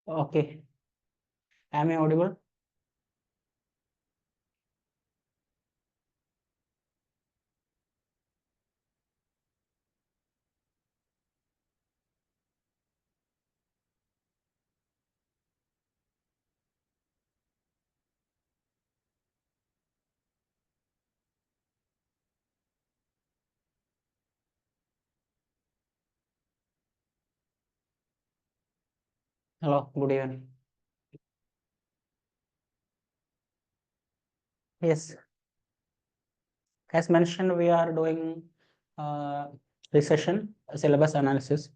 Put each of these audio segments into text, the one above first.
Okay. Am I audible? Hello, good evening. Yes, as mentioned, we are doing this session, syllabus analysis.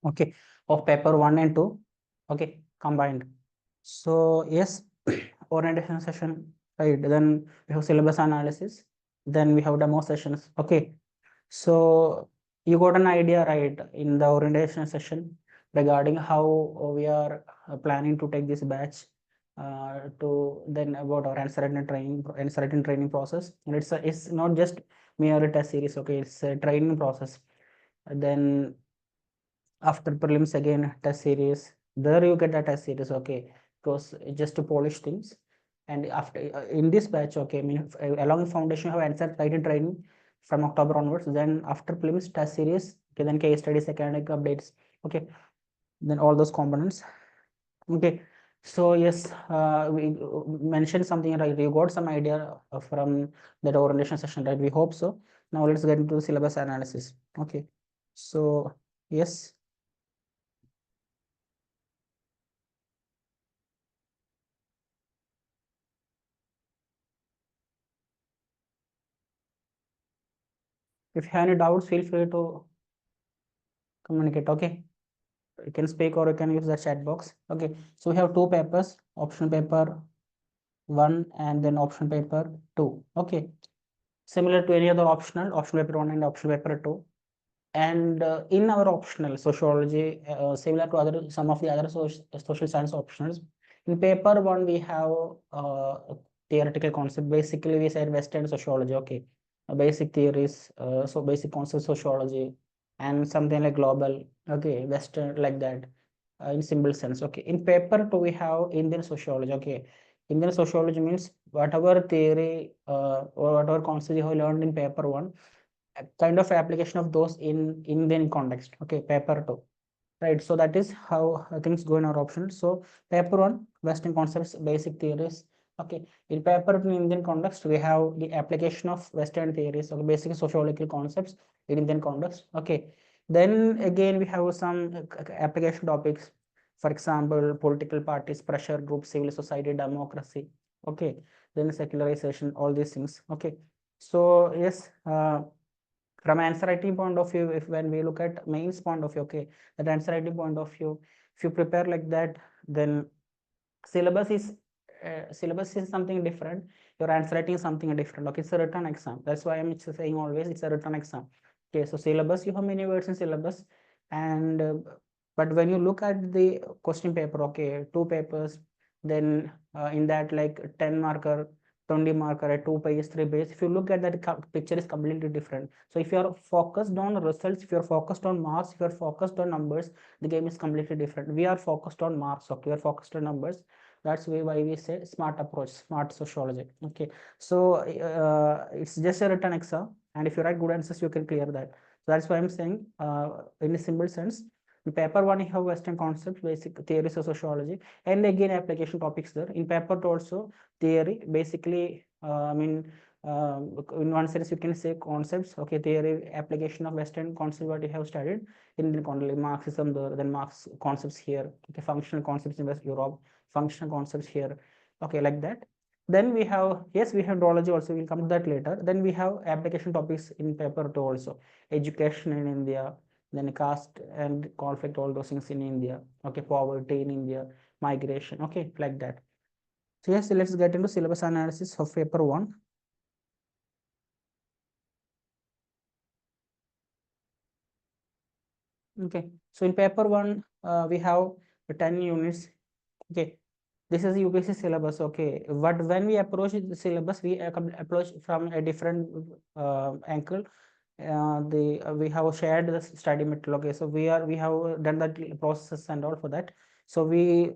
Okay, of paper 1 and 2. Okay, combined. So yes, orientation session, right? Then we have syllabus analysis. Then we have demo sessions. Okay, so you got an idea, right, in the orientation session regarding how we are planning to take this batch to then about our answer writing training process. And it's not just mere test series. Okay, it's a training process. Then after prelims again test series, there you get a test series. Okay, because just to polish things. And after in this batch, okay, I mean along with foundation you have answer writing training from October onwards. Then after prelims test series, okay, then case studies, academic updates. Okay, then all those components. Okay, so yes, we mentioned something, right? You got some idea from that orientation session, right? We hope so. Now let's get into the syllabus analysis. Okay, so yes. If you have any doubts, feel free to communicate. Okay, you can speak or you can use the chat box. Okay, so we have two papers, option paper 1 and then option paper 2. Okay, similar to any other option paper 1 and option paper 2. And in our optional sociology, similar to other some of the other social science optionals, in paper 1 we have theoretical concept. Basically, we said Western sociology. Okay, basic theories, so basic concept sociology, and something like global. Okay, Western like that, in simple sense. Okay, in paper 2 we have Indian sociology. Okay, Indian sociology means whatever theory or whatever concept you have learned in paper 1, a kind of application of those in Indian context. Okay, paper 2, right? So that is how things go in our option. So paper 1, Western concepts, basic theories. Okay, in paper 2, in Indian context, we have the application of Western theories or basic sociological concepts in Indian context. Okay, then again we have some application topics. For example, political parties, pressure groups, civil society, democracy. Okay, then secularization, all these things. Okay, so yes, from answer writing point of view, if when we look at mains point of view, okay, that answer writing point of view, if you prepare like that, then syllabus is syllabus is something different, your answer writing is something different. Okay, it's a written exam. That's why I'm saying always it's a written exam. Okay, so syllabus, you have many words in syllabus. And but when you look at the question paper, okay, two papers, then in that like 10 marker, 20 marker at 2 pages, 3 pages, if you look at that, picture is completely different. So if you are focused on results, if you are focused on marks, if you are focused on numbers, the game is completely different. We are focused on marks. Okay, we are focused on numbers. That's why we say smart approach, smart sociology. Okay, so it's just a written exam, and if you write good answers, you can clear that. So that's why I'm saying, in a simple sense, in paper 1 you have Western concepts, basic theories of sociology, and again application topics there. In paper 2 also theory, basically, I mean, in one sense you can say concepts. Okay, theory, application of Western concept what you have studied in Indian context, Marxism there, then Marx concepts here. Okay, functional concepts in West Europe, functional concepts here. Okay, like that. Then we have, yes, we have neurology also, we'll come to that later. Then we have application topics in paper 2 also, education in India, then caste and conflict, all those things in India. Okay, poverty in India, migration. Okay, like that. So yes, let's get into syllabus analysis of paper 1. Okay, so in paper 1, we have 10 units. Okay, This is UPSC syllabus, okay. But when we approach the syllabus, we approach from a different angle. We have shared the study material, okay. So we have done that process and all for that. So we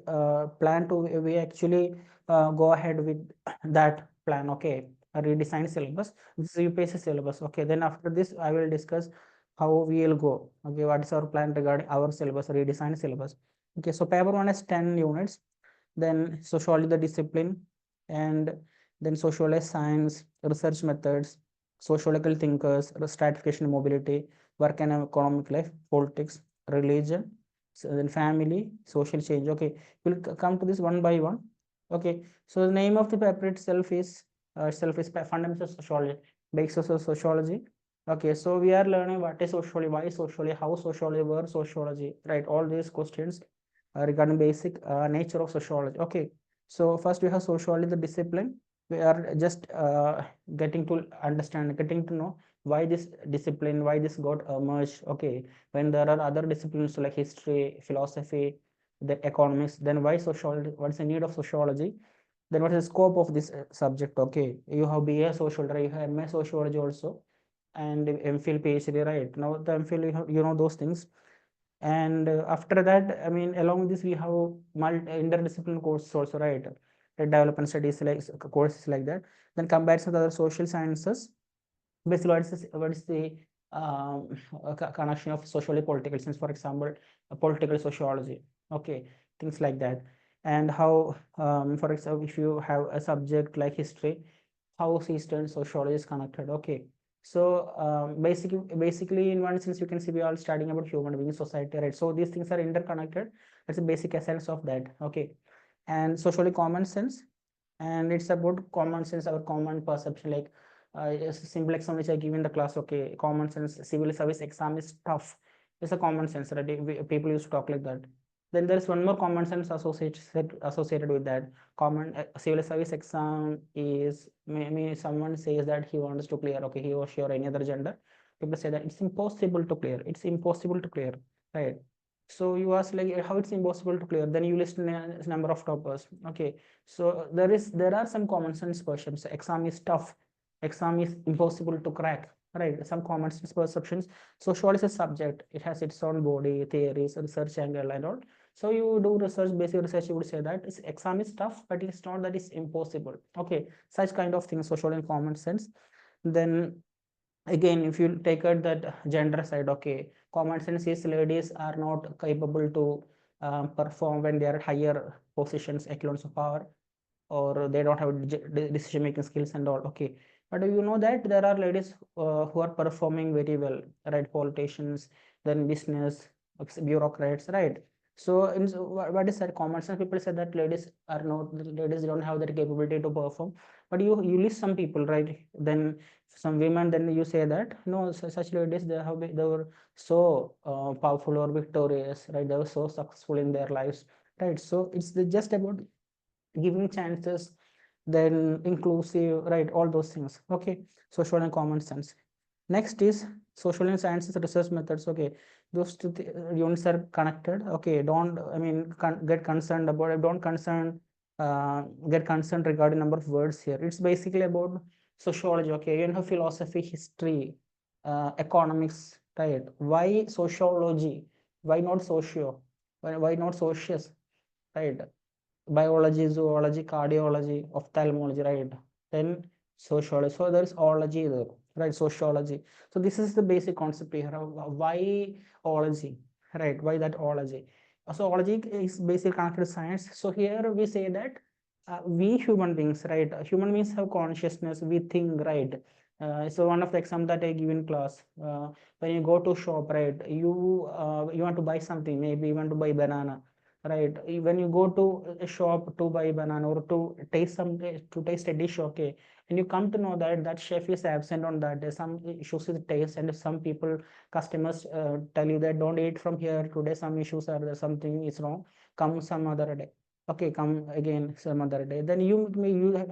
plan to we actually go ahead with that plan, okay. A redesigned syllabus. This is UPSC syllabus, okay. Then after this, I will discuss how we will go. Okay, what is our plan regarding our syllabus, redesigned syllabus? Okay, so paper one is 10 units, then sociology the discipline, and then socialized science, research methods, sociological thinkers, stratification mobility, work and economic life, politics, religion, so then family, social change. Okay, we'll come to this one by one. Okay, so the name of the paper itself is fundamentals of sociology, basics of sociology. Okay, so we are learning what is sociology, why sociology, how sociology, where sociology, right? All these questions regarding basic nature of sociology. Okay, so first we have sociology, the discipline. We are just getting to understand, getting to know why this discipline, why this got merged. Okay, when there are other disciplines like history, philosophy, the economics, then why sociology? What is the need of sociology? Then what is the scope of this subject? Okay, you have BA sociology, you have MA sociology also, and MPhil, PhD, right? Now the MPhil, you know those things. And after that, I mean, along with this, we have interdisciplinary courses also, right? Development studies, like courses like that. Then comparison with other social sciences. Basically, what is the um, connection of socially political science, for example, political sociology, okay, things like that. And how, for example, if you have a subject like history, how Eastern sociology is connected, okay. So basically in one sense you can see we are all studying about human beings, society, right? So these things are interconnected. That's the basic essence of that, okay. And socially common sense, and it's about common sense, our common perception, like a simple example which I give in the class, okay. Common sense, civil service exam is tough. It's a common sense, right? People used to talk like that. Then there's one more common sense associated with that. Common civil service exam is, maybe someone says that he wants to clear, okay, he or she or any other gender, people say that it's impossible to clear, it's impossible to clear, right? So you ask like how it's impossible to clear, then you list a number of toppers, okay. So there are some common sense perceptions. Exam is tough, exam is impossible to crack, right? Some common sense perceptions. Sociology is a subject, it has its own body, theories, research angle and all. So you do research, basic research, you would say that exam is tough, but it's not that it's impossible, okay. Such kind of things, social and common sense. Then again, if you take out that gender side, okay, common sense is ladies are not capable to perform when they are higher positions, echelons of power, or they don't have decision making skills and all, okay. But do you know that there are ladies who are performing very well, right? Politicians, then business, bureaucrats, right? So what is that? Common sense people say that ladies don't have that capability to perform, but you list some people, right? Then some women, then you say that no, such ladies, they were so powerful or victorious, right? They were so successful in their lives, right? So it's just about giving chances, then inclusive, right? All those things, okay. Social and common sense. Next is social and sciences research methods, okay. Those two units are connected, okay. Don't, I mean, get concerned about it, don't get concerned regarding number of words here. It's basically about sociology, okay. You know, philosophy, history, economics, right? Why sociology? Why not socio? Why not socius, right? Biology, zoology, cardiology, ophthalmology, right? Then sociology. So there is ology there, right? Sociology. So this is the basic concept here. Why ology, right? Why that ology? So ology is basically connected to science. So here we say that we human beings, right? Human beings have consciousness. We think, right? So one of the example that I give in class, when you go to shop, right? You want to buy something. Maybe you want to buy banana, right? When you go to a shop to buy banana or to taste a dish, okay, and you come to know that that chef is absent on that day, some issues with taste, and some people, customers, tell you that don't eat from here today, some issues are there, something is wrong, come some other day. okay, come again some other day, then you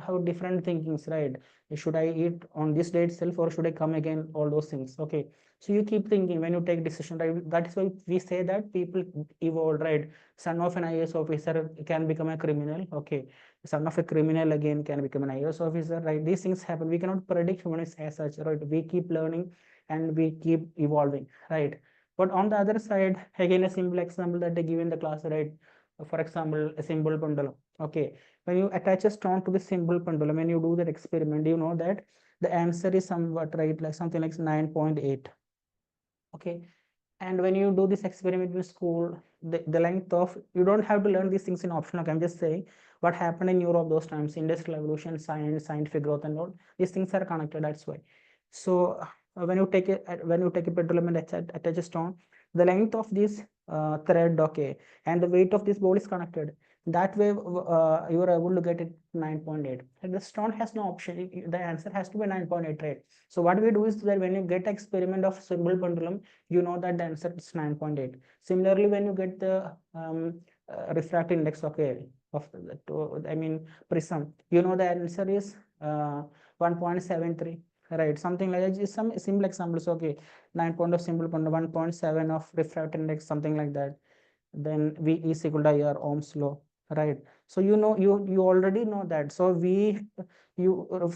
have different thinkings, right? Should I eat on this day itself, or should I come again, all those things, okay? So you keep thinking when you take decision, right? That is why we say that people evolve, right? Son of an IAS officer can become a criminal, okay? Son of a criminal again can become an IAS officer, right? These things happen. We cannot predict humans as such, right? We keep learning and we keep evolving, right? But on the other side, again, a simple example that they give in the class, right? For example, a simple pendulum, okay? When you attach a stone to the simple pendulum, when you do that experiment, you know that the answer is somewhat, right, like something like 9.8, okay? And when you do this experiment in school, the length of, you don't have to learn these things in optional, okay? I'm just saying what happened in Europe those times, industrial revolution, science, scientific growth and all, these things are connected, that's why. So when you take a pendulum and attach a stone, the length of this thread, okay, and the weight of this ball is connected. That way you are able to get it 9.8. And the stone has no option, the answer has to be 9.8, right? So what we do is that when you get experiment of simple pendulum, you know that the answer is 9.8. Similarly, when you get the refractive index, okay, of I mean prism, you know the answer is 1.73, right? Something like that. Just some simple examples, okay? 9 point of simple point, 1.7 of refractive index, something like that. Then V is equal to IR, Ohm's law, right? So you know, you already know that. So you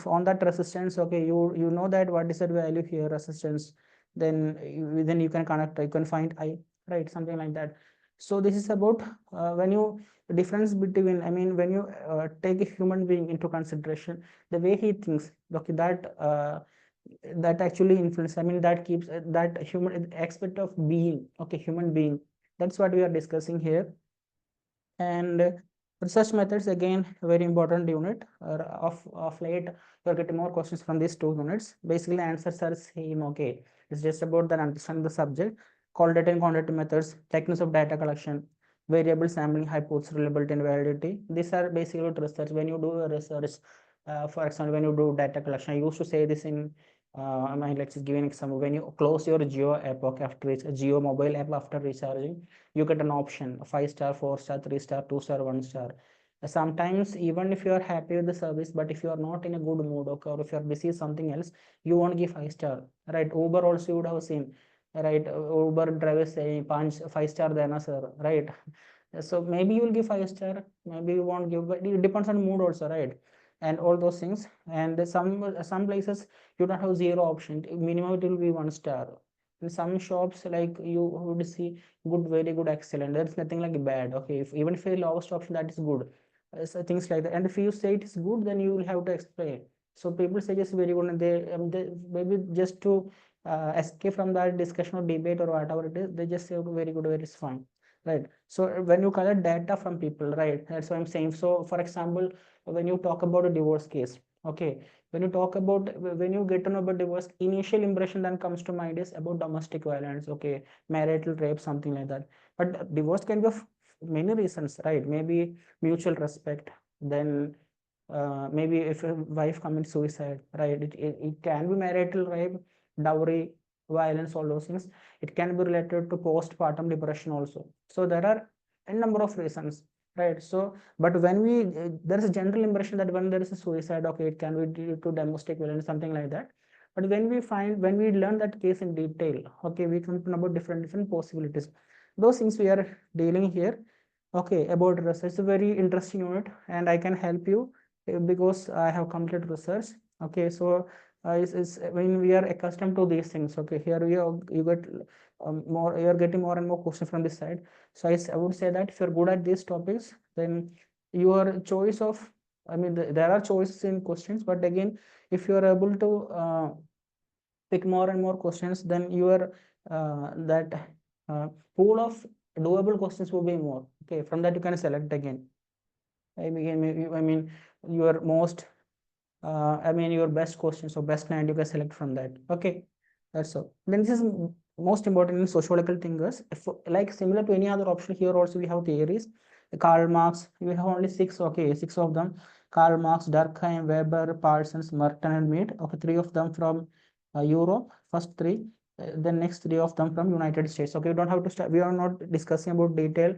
on that resistance, okay, you know that what is the value here, resistance, then you can connect, you can find I, right? Something like that. So this is about when you difference between, I mean, when you take a human being into consideration, the way he thinks, okay, that actually influence, I mean, that keeps that human aspect of being, okay, human being, that's what we are discussing here. And research methods, again, very important unit. Of late you're getting more questions from these 2 units. Basically answers are same, okay? It's just about the understanding the subject. Qualitative and quantitative methods, techniques of data collection, variable sampling, hypothesis, reliability and validity. These are basically research. When you do a research, for example, when you do data collection, I used to say this in my lectures, giving example. When you close your Geo app, okay, after Geo mobile app, after recharging, you get an option: 5-star, 4-star, 3-star, 2-star, 1-star. Sometimes even if you are happy with the service, but if you are not in a good mood, okay, or if you are busy with something else, you won't give 5-star, right? Uber also you would have seen, right? Uber drivers saying 5-star dena sir, right? So maybe you will give 5-star, maybe you won't give, but it depends on mood also, right? And all those things. And some places you don't have zero option, minimum it will be 1-star. In some shops, like, you would see good, very good, excellent, there's nothing like bad, okay? Even if a lowest option, that is good. So things like that. And if you say it is good, then you will have to explain. So people say just very good, and they maybe just to escape from that discussion or debate or whatever it is, they just say very good, very is fine, right? So when you collect data from people, right, that's what I'm saying. So for example, when you talk about a divorce case, okay, when you get to know about divorce, initial impression then comes to mind is about domestic violence, okay, marital rape, something like that. But divorce can be of many reasons, right? Maybe mutual respect, then maybe if a wife commits suicide, right, it can be marital rape, dowry, violence, all those things. It can be related to postpartum depression also. So there are a number of reasons, right? So but when we there is a general impression that when there is a suicide, okay, it can be due to domestic violence, something like that. But when we learn that case in detail, okay, we come to know about different possibilities. Those things we are dealing here, okay, about research. It's a very interesting unit, and I can help you because I have completed research, okay? So it's when we are accustomed to these things, okay, here you get more, you're getting more and more questions from this side. So I would say that if you're good at these topics, then your choice of, I mean, there are choices in questions, but again, if you are able to pick more and more questions, then your that pool of doable questions will be more, okay? From that you can select again. I mean your most I mean your best questions or best land you can select from that, okay? That's all. Then this is most important in sociological thinkers. If, like similar to any other option, here also we have theories. Karl Marx, we have only 6, okay, 6 of them. Karl Marx, Durkheim, Weber, Parsons, Merton and Mead, okay, 3 of them from Europe, first 3. The next 3 of them from United States, okay? We don't have to start, we are not discussing about detail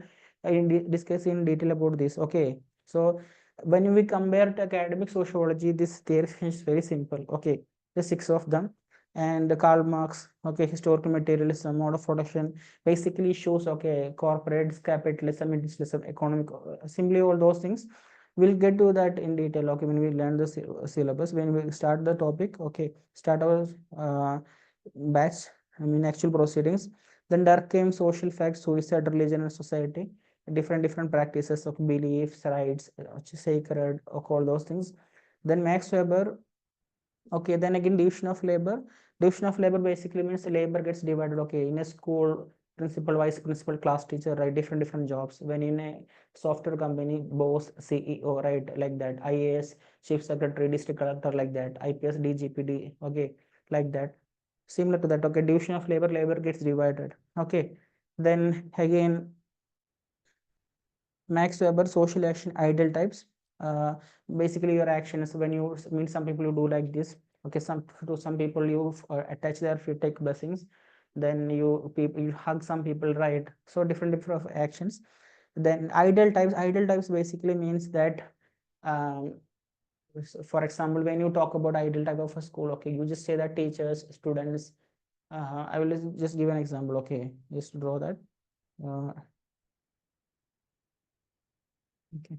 discuss in detail about this. Okay, so when we compare to academic sociology, this theory is very simple. Okay, the six of them, and the Karl Marx, okay, historical materialism, mode of production, basically shows, okay, corporate capitalism, industrialism, economic, simply all those things. We'll get to that in detail, okay, when we learn the syllabus, when we start the topic, okay, start our batch, I mean actual proceedings. Then there came social facts, suicide, religion, and society, different practices of beliefs, rights, sacred, okay, all those things. Then Max Weber, okay, then again division of labor. Division of labor basically means labor gets divided, okay, in a school, principal, vice principal, class teacher, right, different jobs. When in a software company, boss, CEO, right, like that, IAS, chief secretary, district collector, like that, IPS, DGPD, okay, like that, similar to that. Okay, division of labor gets divided. Okay, then again Max Weber, social action, ideal types. Uh, Basically, your actions when you mean some people you do like this. Okay, some people you attach their feet, take blessings. Then you hug some people, right? So different of actions. Then ideal types basically means that, um, for example, when you talk about ideal type of a school, okay, you just say that teachers, students. I will just give an example. Okay, just draw that. Uh, okay.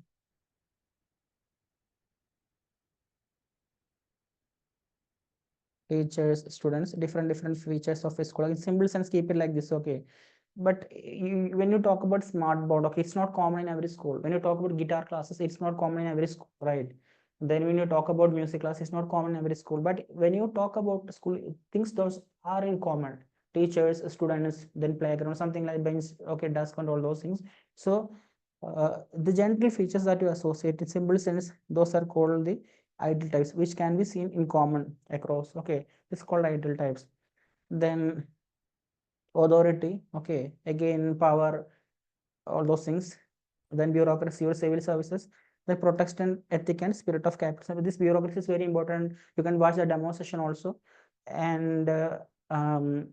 Teachers, students, different features of a school. In simple sense, keep it like this, okay. But when you talk about smart board, okay, it's not common in every school. When you talk about guitar classes, it's not common in every school, right? Then when you talk about music class, it's not common in every school. But when you talk about school, things those are in common. Teachers, students, then playground, something like bench, okay, desk, and all those things. So the general features that you associate in simple sense, those are called the ideal types, which can be seen in common across. Okay, it's called ideal types. Then authority, okay, again power, all those things. Then bureaucracy or civil services, the Protestant ethic and spirit of capitalism. This bureaucracy is very important. You can watch the demonstration also. And 5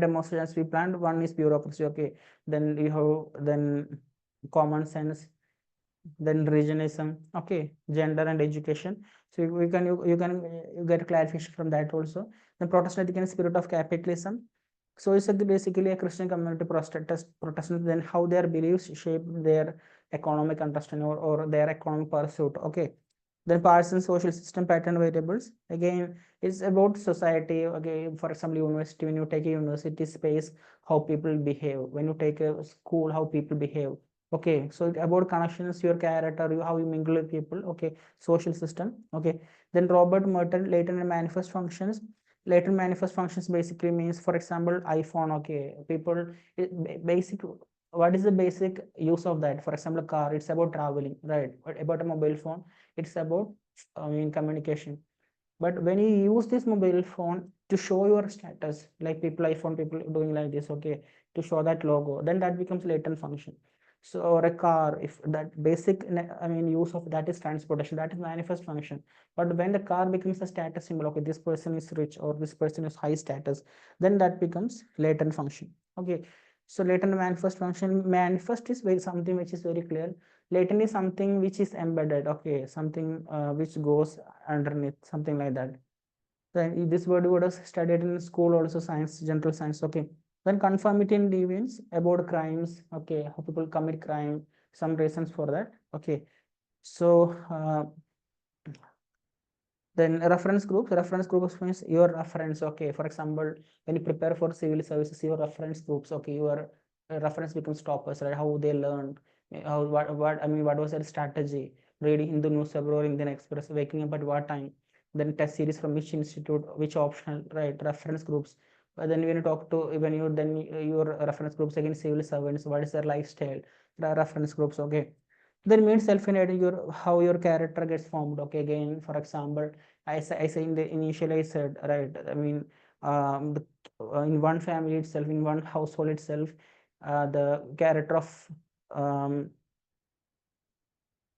demonstrations we planned. One is bureaucracy, okay. Then you have then common sense, then regionalism, okay, gender and education. So you get clarification from that also. The Protestant ethic and spirit of capitalism. So it's basically a Christian community Protestant, then how their beliefs shape their economic understanding, or their economic pursuit. Okay, then Parsons social system pattern variables. Again, it's about society. Okay, for example, university, when you take a university space, how people behave. When you take a school, how people behave. Okay, so about connections, your character, how you mingle with people. Okay, social system. Okay, then Robert Merton, latent and manifest functions. Latent manifest functions basically means, for example, iPhone. Okay, people, basic, what is the basic use of that? For example, a car, it's about traveling, right? But about a mobile phone, it's about, I mean, communication. But when you use this mobile phone to show your status, like people, iPhone people doing like this, okay, to show that logo, then that becomes latent function. So, or a car, if that basic, I mean, use of that is transportation, that is manifest function. But when the car becomes a status symbol, okay, this person is rich or this person is high status, then that becomes latent function. Okay, so latent manifest function, manifest is very something which is very clear. Latent is something which is embedded, okay, something which goes underneath, something like that. Then this word was studied in school also, science, general science. Okay, then conformity and deviance, about crimes, okay, how people commit crime, some reasons for that. Okay, so then reference groups means your reference. Okay, for example, when you prepare for civil services, your reference groups, okay, your reference becomes toppers, right? How they learned, how what I mean, what was their strategy? Reading Hindu newspaper or Indian Express, waking up at what time? Then test series from which institute, which optional, right? Reference groups. But then when you talk to, when you then your reference groups again, civil servants, what is their lifestyle? The reference groups, okay. Then means self-identity, your how your character gets formed. Okay, again, for example, I say in the initial I said, right, I mean, in one family itself, in one household itself, the character of um,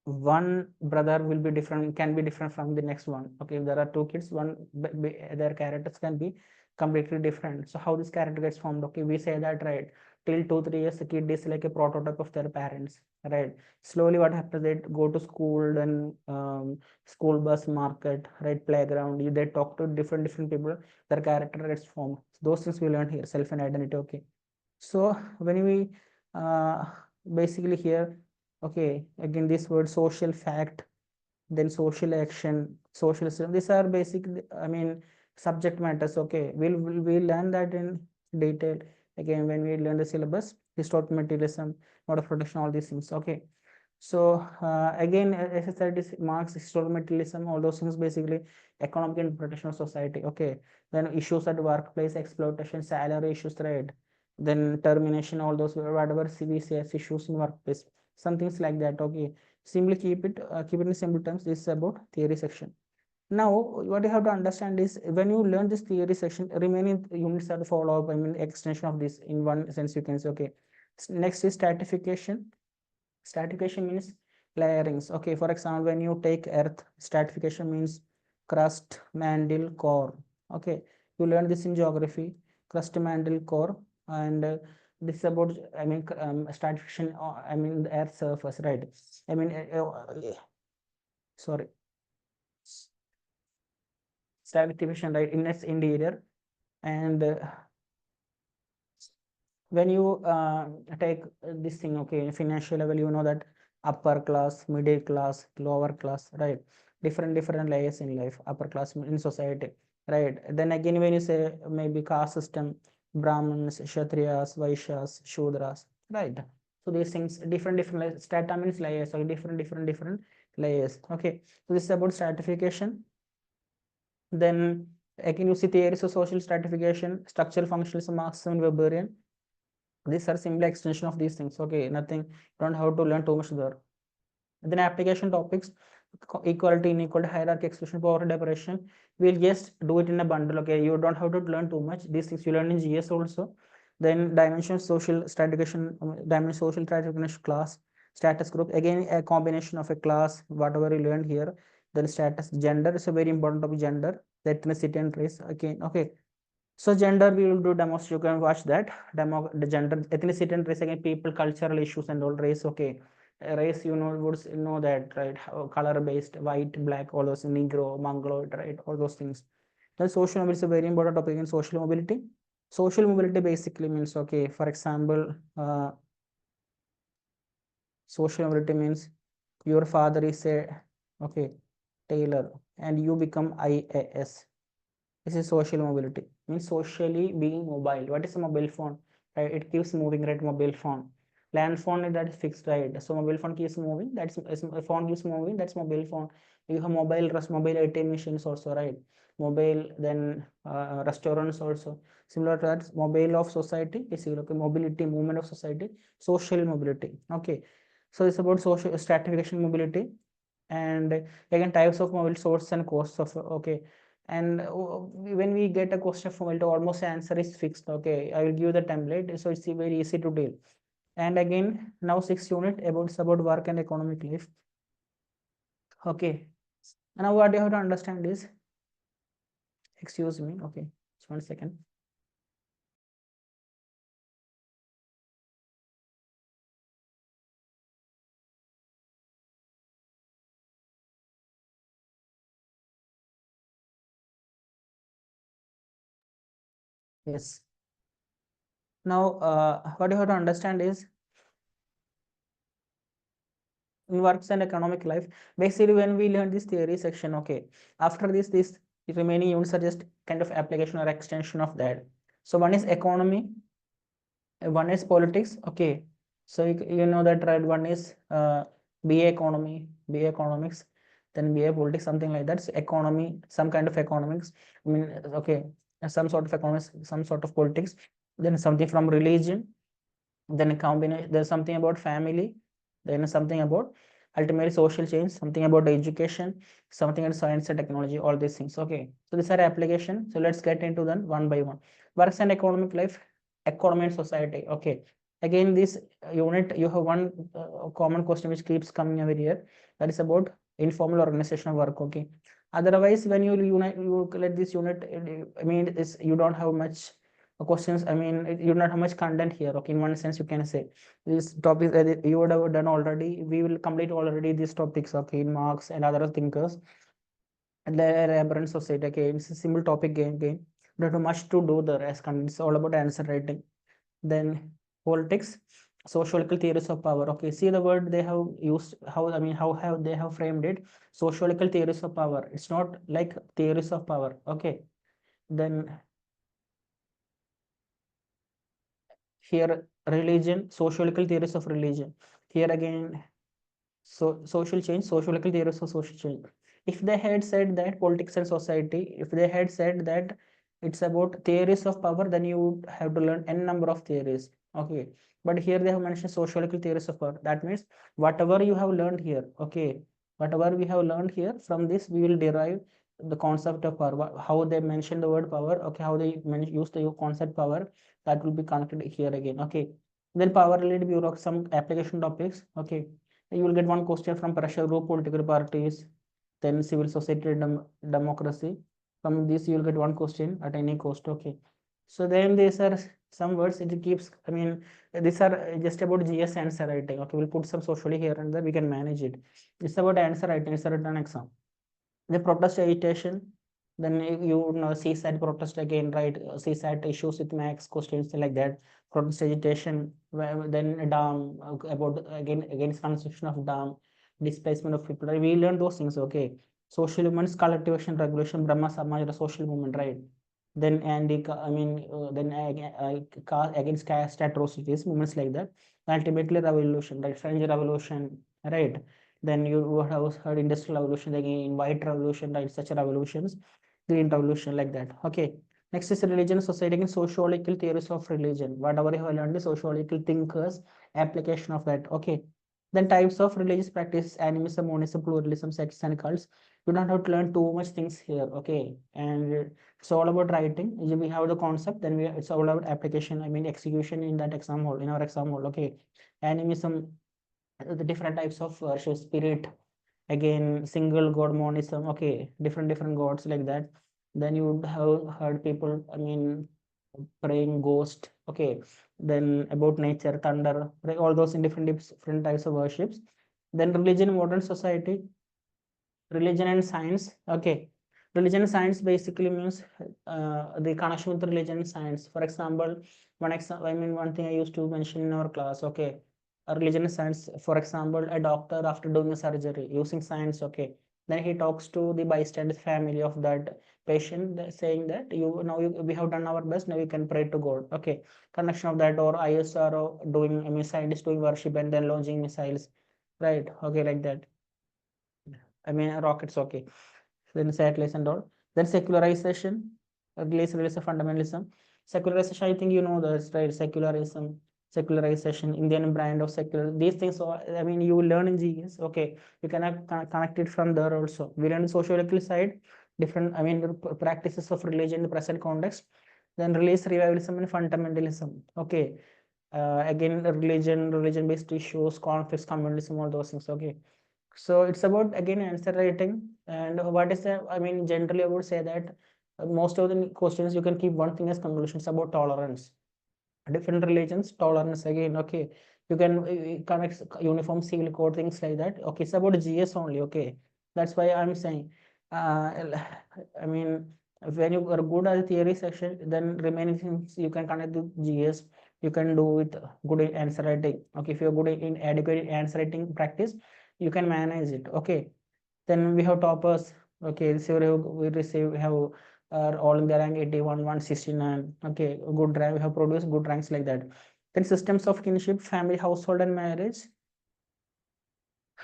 one brother will be different, can be different from the next one. Okay, if there are two kids, their characters can be completely different. So how this character gets formed? Okay, we say that, right, till 2 3 years the kid is like a prototype of their parents, right? Slowly what happens, they go to school, then school bus, market, right, playground, they talk to different people, their character gets formed. Those things we learn here, self and identity. Okay, so when we uh, basically here, okay, again this word social fact, then social action, socialism, these are basic, I mean, subject matters. Okay, we'll learn that in detail again when we learn the syllabus, historical materialism, mode of production, all these things. Okay, so again, as I said, is Marx, historical materialism, all those things, basically economic interpretation of society. Okay, then issues at workplace, exploitation, salary issues, right? Then termination, all those whatever CVCS issues in workplace, some things like that. Okay, simply keep it in simple terms. This is about theory section. Now, what you have to understand is when you learn this theory section, remaining units are the follow up. I mean, extension of this in one sense you can say. Okay, next is stratification. Stratification means layerings. Okay, for example, when you take Earth, stratification means crust, mantle, core. Okay, you learn this in geography, crust, mantle, core, and this is about, I mean, stratification. I mean, the Earth's surface, right? I mean, sorry, stratification, right, in its interior, and when you take this thing, okay, financial level, you know that upper class, middle class, lower class, right? Different layers in life, upper class in society, right? Then again, when you say maybe caste system, Brahmins, Kshatriyas, Vaishyas, Shudras, right? So these things, different strata means layers, so different layers. Okay, so this is about stratification. Then again, you see theories of social stratification, structural functionalism, Marxism, and Weberian. These are simply extension of these things. Okay, nothing, don't have to learn too much there. Then application topics, equality, inequality, hierarchy, exclusion, poverty, depression. We'll just do it in a bundle. Okay, you don't have to learn too much. These things you learn in GS also. Then dimension social stratification, dimension social stratification, class, status group. Again, a combination of a class, whatever you learned here. Then status, gender is a very important topic, gender, the ethnicity and race. Again, okay. So gender, we will do demos. You can watch that demo. The gender, ethnicity, and race, again, people, cultural issues, and all. Race, okay. Race, you know, would know that, right? Color based, white, black, all those, Negro, Mongoloid, right? All those things. Then social mobility is a very important topic in social mobility. Social mobility basically means, okay, for example, social mobility means your father is a, okay, tailor, and you become IAS. This is social mobility, means socially being mobile. What is a mobile phone? Right, it keeps moving, right? Mobile phone, land phone, that is fixed, right? So mobile phone keeps moving, that's a phone keeps moving, that's mobile phone. You have mobile ATM machines also, right? Mobile, then restaurants also. Similar to that, mobile of society is, okay, mobility, movement of society, social mobility. Okay, so it's about social stratification, mobility. And again, types of mobile, source and costs of, okay. And when we get a question from it, almost answer is fixed. Okay, I will give the template, so it's very easy to deal. And again, now 6th unit about work and economic life. Okay, now what you have to understand is, excuse me, okay, just 1 second. Yes, now what you have to understand is, in works and economic life, basically when we learn this theory section, okay, after this remaining units are just kind of application or extension of that. So one is economy, one is politics. Okay, so you know that, right? One is BA economy, BA economics, then BA politics, something like that. So economy, some kind of economics, I mean, okay, some sort of economics, some sort of politics, then something from religion, then a combination, there's something about family, then something about ultimately social change, something about education, something in science and technology, all these things. Okay, so these are application. So let's get into them one by one. Works and economic life, economy and society. Okay, again, this unit, you have one common question which keeps coming every year, that is about informal organization of work. Okay, otherwise when you unite, you let this unit, I mean, is you don't have much questions. I mean, you don't have much content here. Okay, in one sense, you can say this topic that you would have done already. We will complete already these topics. Okay, in Marx and other thinkers and the aberrant society. Okay, it's a simple topic game. Not much to do there as content. It's all about answer writing. Then politics, sociological theories of power. Okay, see the word they have used. How, I mean, how have they have framed it? Sociological theories of power. It's not like theories of power. Okay, then here religion, sociological theories of religion. Here again, so social change, sociological theories of social change. If they had said that politics and society, if they had said that it's about theories of power, then you would have to learn n number of theories. Okay, but here they have mentioned sociological theories of power. That means whatever you have learned here, okay, whatever we have learned here, from this we will derive the concept of power. How they mention the word power, okay, how they use the concept power, that will be connected here again. Okay, then power related bureau, some application topics. Okay, you will get one question from pressure group, political parties, then civil society democracy. From this you will get one question at any cost. Okay, so then these are some words it keeps, I mean, these are just about GS answer writing. Okay, we'll put some socially here and there, we can manage it. It's about answer writing. It's a written exam. The protest agitation, then you know CSAT protest again, right? CSAT issues with max questions like that. Protest agitation, then dam, about again against construction of dam, displacement of people. We learn those things. Okay, social movements, collective action, regulation, Brahma Samaj, the social movement, right? Then anti, I mean, then against caste atrocities, movements like that. Ultimately, revolution, right? French Revolution, right? Then you would have heard industrial revolution, again white revolution, right? Such revolutions, green revolution, like that. Okay, next is religion, society, and sociological theories of religion. Whatever you have learned, the sociological thinkers application of that. Okay, then types of religious practice: animism, monism, pluralism, sects and cults. You don't have to learn too much things here. Okay, and it's all about writing. We have the concept, then it's all about application, I mean execution in that exam hall, in our exam hall. Okay, animism, the different types of worship, spirit, again single god monism. Okay, different gods, like that. Then you would have heard people, I mean, praying ghost. Okay, then about nature, thunder, right? All those in different types of worships. Then religion, modern society, religion and science. Okay, religion and science basically means the connection with religion and science. For example, I mean, one thing I used to mention in our class. Okay, a religion and science. For example, a doctor after doing a surgery using science. Okay, then he talks to the bystander family of that patient, saying that we have done our best, now you can pray to God. Okay, connection of that. Or ISRO doing, I mean, scientists doing worship and then launching missiles, right? Okay, like that. I mean, rockets. Okay, then satellites and all. Then secularization, release of fundamentalism. Secularization, I think you know this, right? Secularization, Indian brand of secular. These things, I mean, you will learn in GS. Okay, you can connect it from there also. We learn sociological side, different, I mean, practices of religion in the present context. Then release revivalism and fundamentalism. Okay, again, religion-based issues, conflicts, communalism, all those things. Okay, so it's about again answer writing. And what is the, I mean, generally I would say that most of the questions you can keep one thing as conclusions about tolerance. Different religions, tolerance again. Okay, you can connect uniform civil code, things like that. Okay, it's about GS only. Okay, that's why I'm saying, uh, I mean, when you are good at the theory section, then remaining things you can connect with GS. You can do with good answer writing. Okay, if you're good in adequate answer writing practice, you can manage it. Okay, then we have toppers. Okay, we have all in the rank 81, 169. Okay, good rank. We have produced good ranks, like that. Then systems of kinship, family, household, and marriage.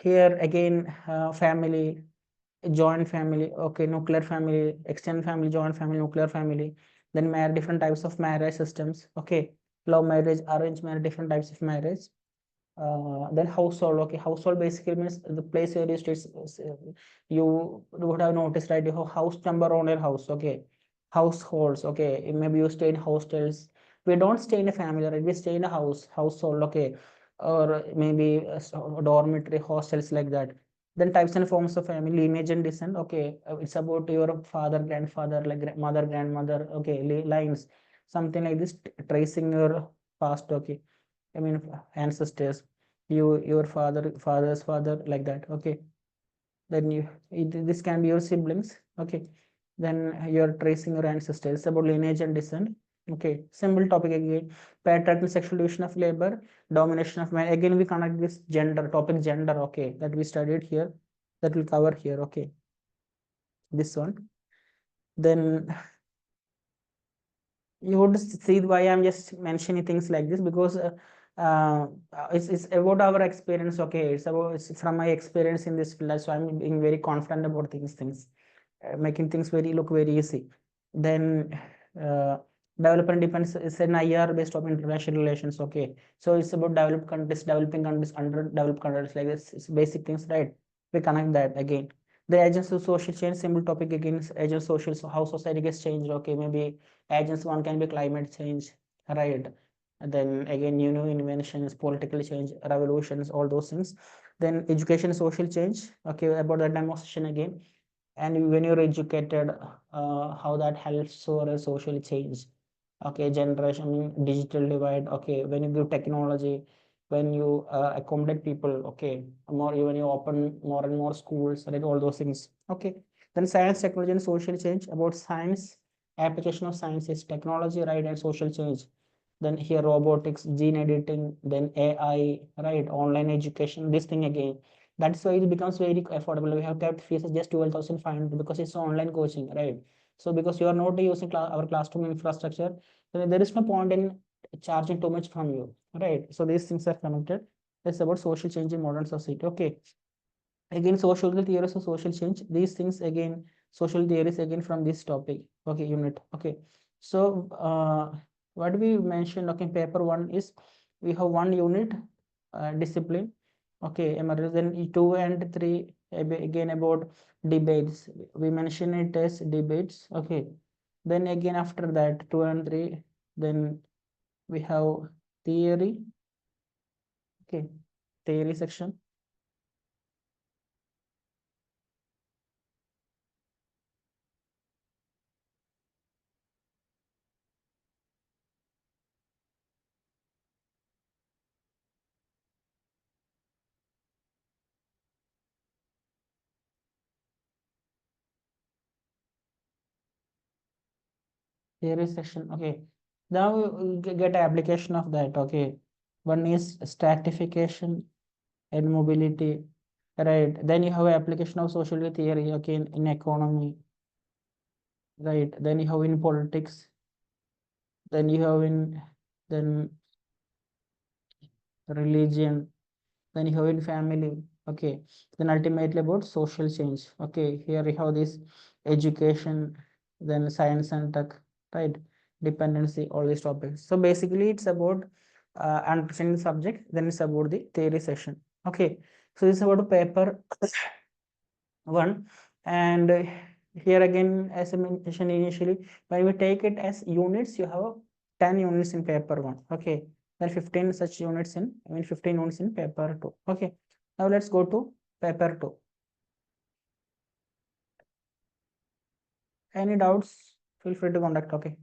Here again, family, joint family. Okay, nuclear family, extended family, joint family, nuclear family. Then different types of marriage systems. Okay, love marriage, arranged marriage, different types of marriage. Then household. Okay, household basically means the place where you stay. You would have noticed, right? You have house number on your house. Okay, households. Okay, maybe you stay in hostels. We don't stay in a family, right? We stay in a household. Okay, or maybe a dormitory, hostels, like that. Then types and forms of family, lineage and descent. Okay, it's about your father, grandfather, like mother, grandmother. Okay, lines. something like this, tracing your past. Okay, I mean ancestors, your father's father, like that. Okay, then this can be your siblings. Okay, then you're tracing your ancestors. It's about lineage and descent. Okay, simple topic again. Patriarchal sexual division of labor, domination of man. Again we connect this gender topic, gender. Okay, that we studied here, that will cover here. Okay, this one. Then you would see why I'm just mentioning things like this, because uh, it's about our experience. Okay, it's from my experience in this field, so I'm being very confident about things, making things look very easy. Then development depends is an IR based on international relations. Okay, so it's about developed countries, developing countries, underdeveloped countries, like this. It's basic things, right? We connect that again. The agents of social change, simple topic again. Agents of social, so how society gets changed. Okay, maybe agents one can be climate change, right? And then again, inventions, political change, revolutions, all those things. Then education, social change. Okay, about that demonstration again. And when you're educated, how that helps for a social change. Okay, generation, I mean, digital divide. Okay, when you give technology, when you accommodate people. Okay, more when you open more and more schools, right? All those things. Okay, then science, technology, and social change. About science, application of science is technology, right? And social change. Then here robotics, gene editing, then AI, right? Online education, this thing again. That's why it becomes very affordable. We have kept fees just 12,500 because it's online coaching, right? So because you are not using our classroom infrastructure, then there is no point in charging too much from you, right? So these things are connected. It's about social change in modern society. Okay. Again, social theories of social change. These things again, social theories again from this topic. Okay, unit. Okay. So what we mentioned, okay, paper one is we have one unit, discipline. Okay, emergence. Then two and three again about debates. We mention it as debates. Okay. Then again after that, two and three, then we have theory. Okay, theory section. Theory section. Okay. Now we get an application of that. Okay. One is stratification and mobility. Right. Then you have application of social theory. Okay. In economy. Right. Then you have in politics. Then you have in then religion. Then you have in family. Okay. Then ultimately about social change. Okay. Here we have this education, then science and tech, right? Dependency, all these topics. So basically it's about understanding the subject, then it's about the theory session. Okay. So this is about paper one. And here again, as I mentioned initially, when we take it as units, you have 10 units in paper one. Okay. Then 15 such units in, 15 units in paper two. Okay. Now let's go to paper two. Any doubts? Feel free to contact. Okay.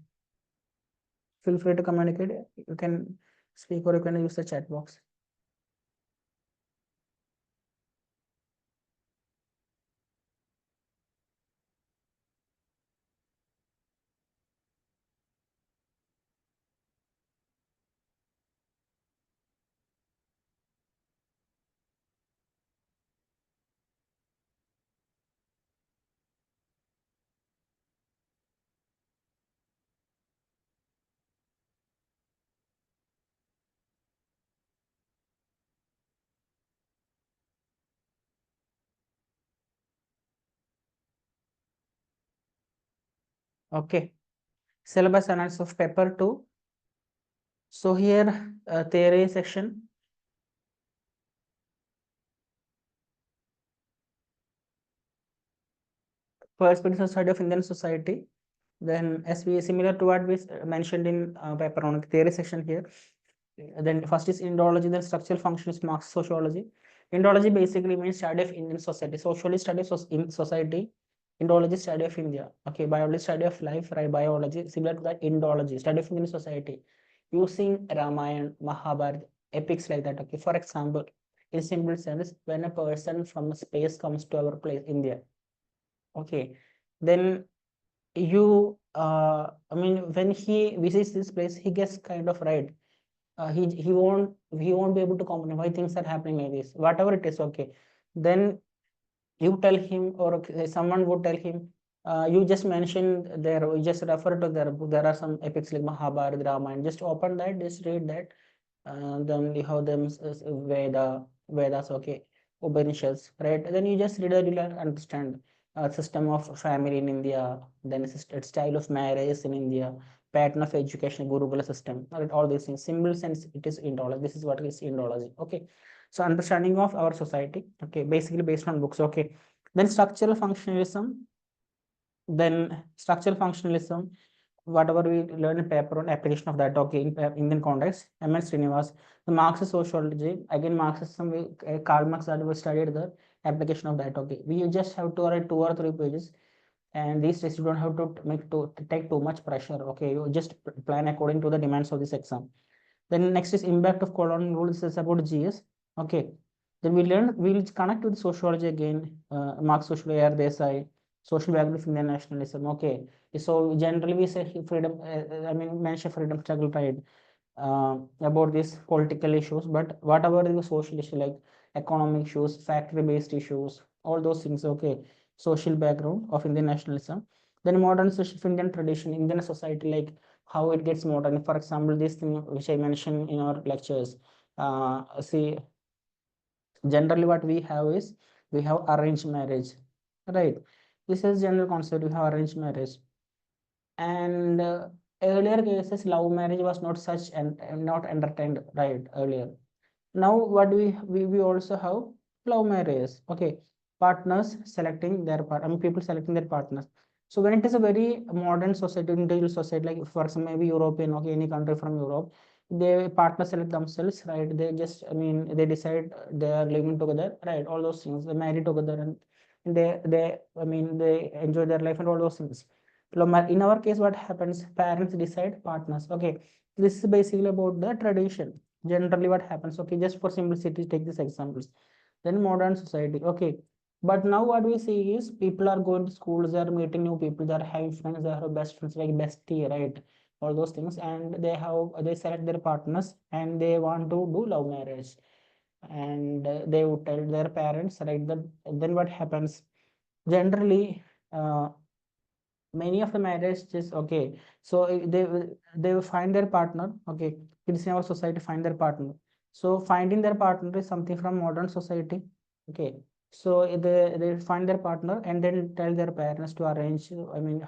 Feel free to communicate. You can speak or you can use the chat box. Okay. Syllabus analysis of paper two. So here, theory section. Perspective side of Indian society. Then as we similar to what we mentioned in paper on theory section here. Then first is Indology, then structural functions, Marx sociology. Indology basically means study of Indian society. Socially study in society. Indology, study of India. Okay, biology, study of life, right? Biology, similar to that, Indology, study of Indian society, using Ramayana, Mahabharata, epics like that. Okay, for example, in simple sense, when a person from space comes to our place, India, okay, then I mean, when he visits this place, he gets kind of right. He won't be able to comprehend why things are happening like this. Whatever it is, okay. Then you tell him, or someone would tell him, you just mentioned there, you just refer to their book. There are some epics like Mahabharata, Ramayana. Just open that, just read that. Then you have them Vedas, okay, Upanishads, right? Then you just read it, you'll understand system of family in India, then style of marriage in India, pattern of education, Gurukula system, right? All these things. Symbol sense, it is Indology. This is what is Indology. Okay. So understanding of our society, okay, basically based on books, okay. Then structural functionalism, whatever we learn in paper on application of that, okay, in Indian context, M.S. Srinivas, the Marxist sociology, again Marxism, Karl Marx, that we studied the application of that, okay. We just have to write 2 or 3 pages, and these days you don't have to take too much pressure, okay. You just plan according to the demands of this exam. Then next is impact of colonial rule. This is about GS. Okay. Then we'll connect with sociology again. Marx sociology, A.R. Desai, social value of Indian nationalism. Okay. So generally we say freedom, I mean, mention freedom struggle, right? About these political issues, but whatever the social issue like economic issues, factory-based issues, all those things, okay. Social background of Indian nationalism. Then modern social Indian tradition, Indian society, like how it gets modern. For example, this thing which I mentioned in our lectures. See, generally what we have is we have arranged marriage, right? This is general concept. We have arranged marriage, and earlier cases love marriage was not such and not entertained, right? Earlier, now what we also have love marriages, okay. Partners selecting their part, I mean, people selecting their partners. So when it is a very modern society, individual society, like for example maybe European, okay, any country from Europe, they partner select themselves, right? They just, I mean, they decide they are living together, right? All those things, they marry together, and they I mean, they enjoy their life and all those things. In our case, what happens, parents decide partners, okay. This is basically about the tradition. Generally what happens, okay, just for simplicity, take these examples. Then modern society, okay. But now what we see is people are going to schools, they are meeting new people, they are having friends, they have best friends, like bestie, right? All those things, and they select their partners, and they want to do love marriage, and they would tell their parents, right? That then what happens, generally, many of the marriages, okay. So they will find their partner, okay. Kids in our society find their partner. So finding their partner is something from modern society, okay. So they find their partner and then tell their parents to arrange, I mean,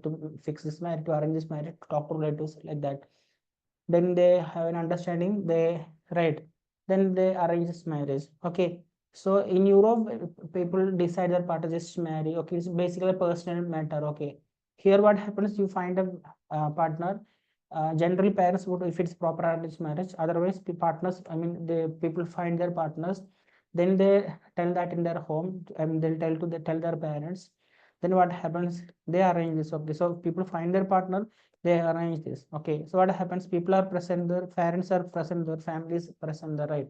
to fix this marriage, to arrange this marriage, to talk to relatives like that. Then they have an understanding, they, right, then they arrange this marriage, okay. So in Europe, people decide their partner just marry, okay. It's basically a personal matter, okay. Here what happens, you find a partner, generally parents would, if it's proper arranged marriage, otherwise the partners, I mean, the people find their partners, then they tell that in their home, I mean, they tell their parents. Then what happens, they arrange this, okay. So people find their partner, they arrange this, okay. So what happens, people are present, their parents are present, their families present there, right?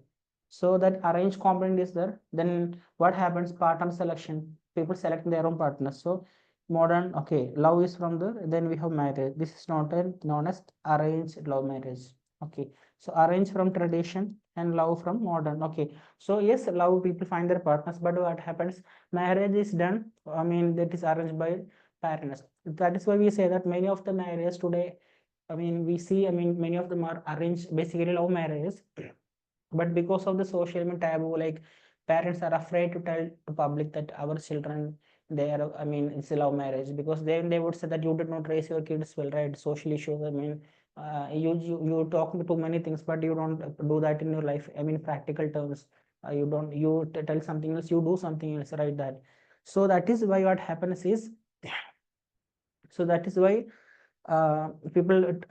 So that arranged component is there. Then what happens, partner selection, people select their own partners. So modern, okay, love is from there, then we have marriage. This is not known as arranged love marriage, okay. So arranged from tradition and love from modern, okay. So yes, love, people find their partners, but what happens, marriage is done, I mean, that is arranged by parents. That is why we say that many of the marriages today, I mean, we see, I mean, many of them are arranged, basically love marriages. But because of the social taboo, like parents are afraid to tell the public that our children, they are, I mean, it's a love marriage, because then they would say that you did not raise your kids well, right? Social issues, I mean, you talk too many things, but you don't do that in your life, I mean, practical terms. You don't, tell something else, you do something else, right? That, so that is why what happens is, so that is why people,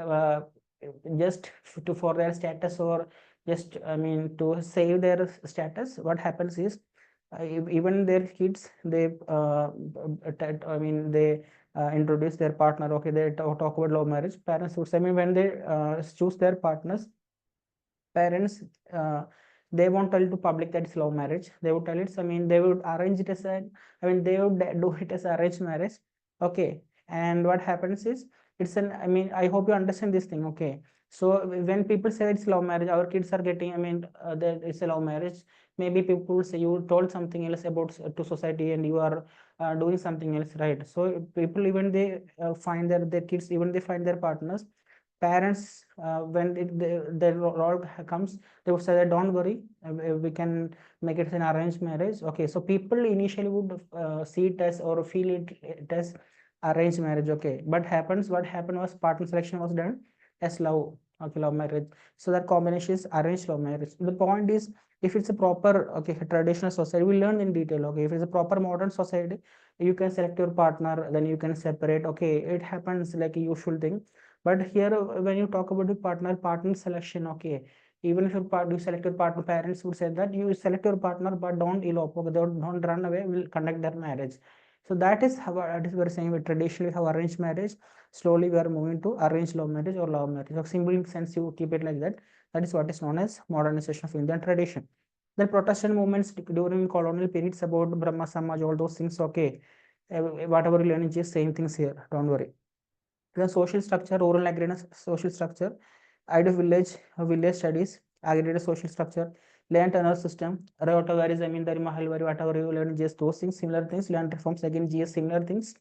just for their status, or just, I mean, to save their status, what happens is, even their kids, they I mean they introduce their partner. Okay, they talk about love marriage. Parents would say, I mean, when they choose their partners, parents, uh, they won't tell to public that it's love marriage. They would tell it, I mean, they would arrange it as a, I mean, they would do it as arranged marriage. Okay, and what happens is, it's an, I mean, I hope you understand this thing. Okay, so when people say it's love marriage, our kids are getting, I mean, that it's a love marriage. Maybe people will say you told something else about to society, and you are doing something else, right? So people, even they find their kids, even they find their partners, parents, when the role comes, they would say that don't worry, we can make it an arranged marriage. Okay, so people initially would see it as, or feel it as arranged marriage. Okay, but what happened was partner selection was done as love. Okay, love marriage. So that combination is arranged love marriage. The point is, if it's a proper, okay, traditional society, we learn in detail. Okay, if it's a proper modern society, you can select your partner, then you can separate. Okay, it happens like a usual thing. But here, when you talk about the partner selection, okay, even if you select your partner, parents would say that you select your partner, but don't elope, okay, don't run away, we'll conduct their marriage. So that is how, that is we're saying, we traditionally have arranged marriage. Slowly we are moving to arranged love marriage or love marriage. So simply, since you keep it like that, that is what is known as modernization of Indian tradition. Then Protestant movements during colonial periods about Brahma Samaj, all those things. Okay, whatever you learn is same things here. Don't worry. The social structure, rural agrarian social structure, idea of village studies, aggregated social structure, land tenure system, whatever is, I mean, the Mahalwari, whatever you learn, just those things, similar things, land reforms, again, GS, similar things.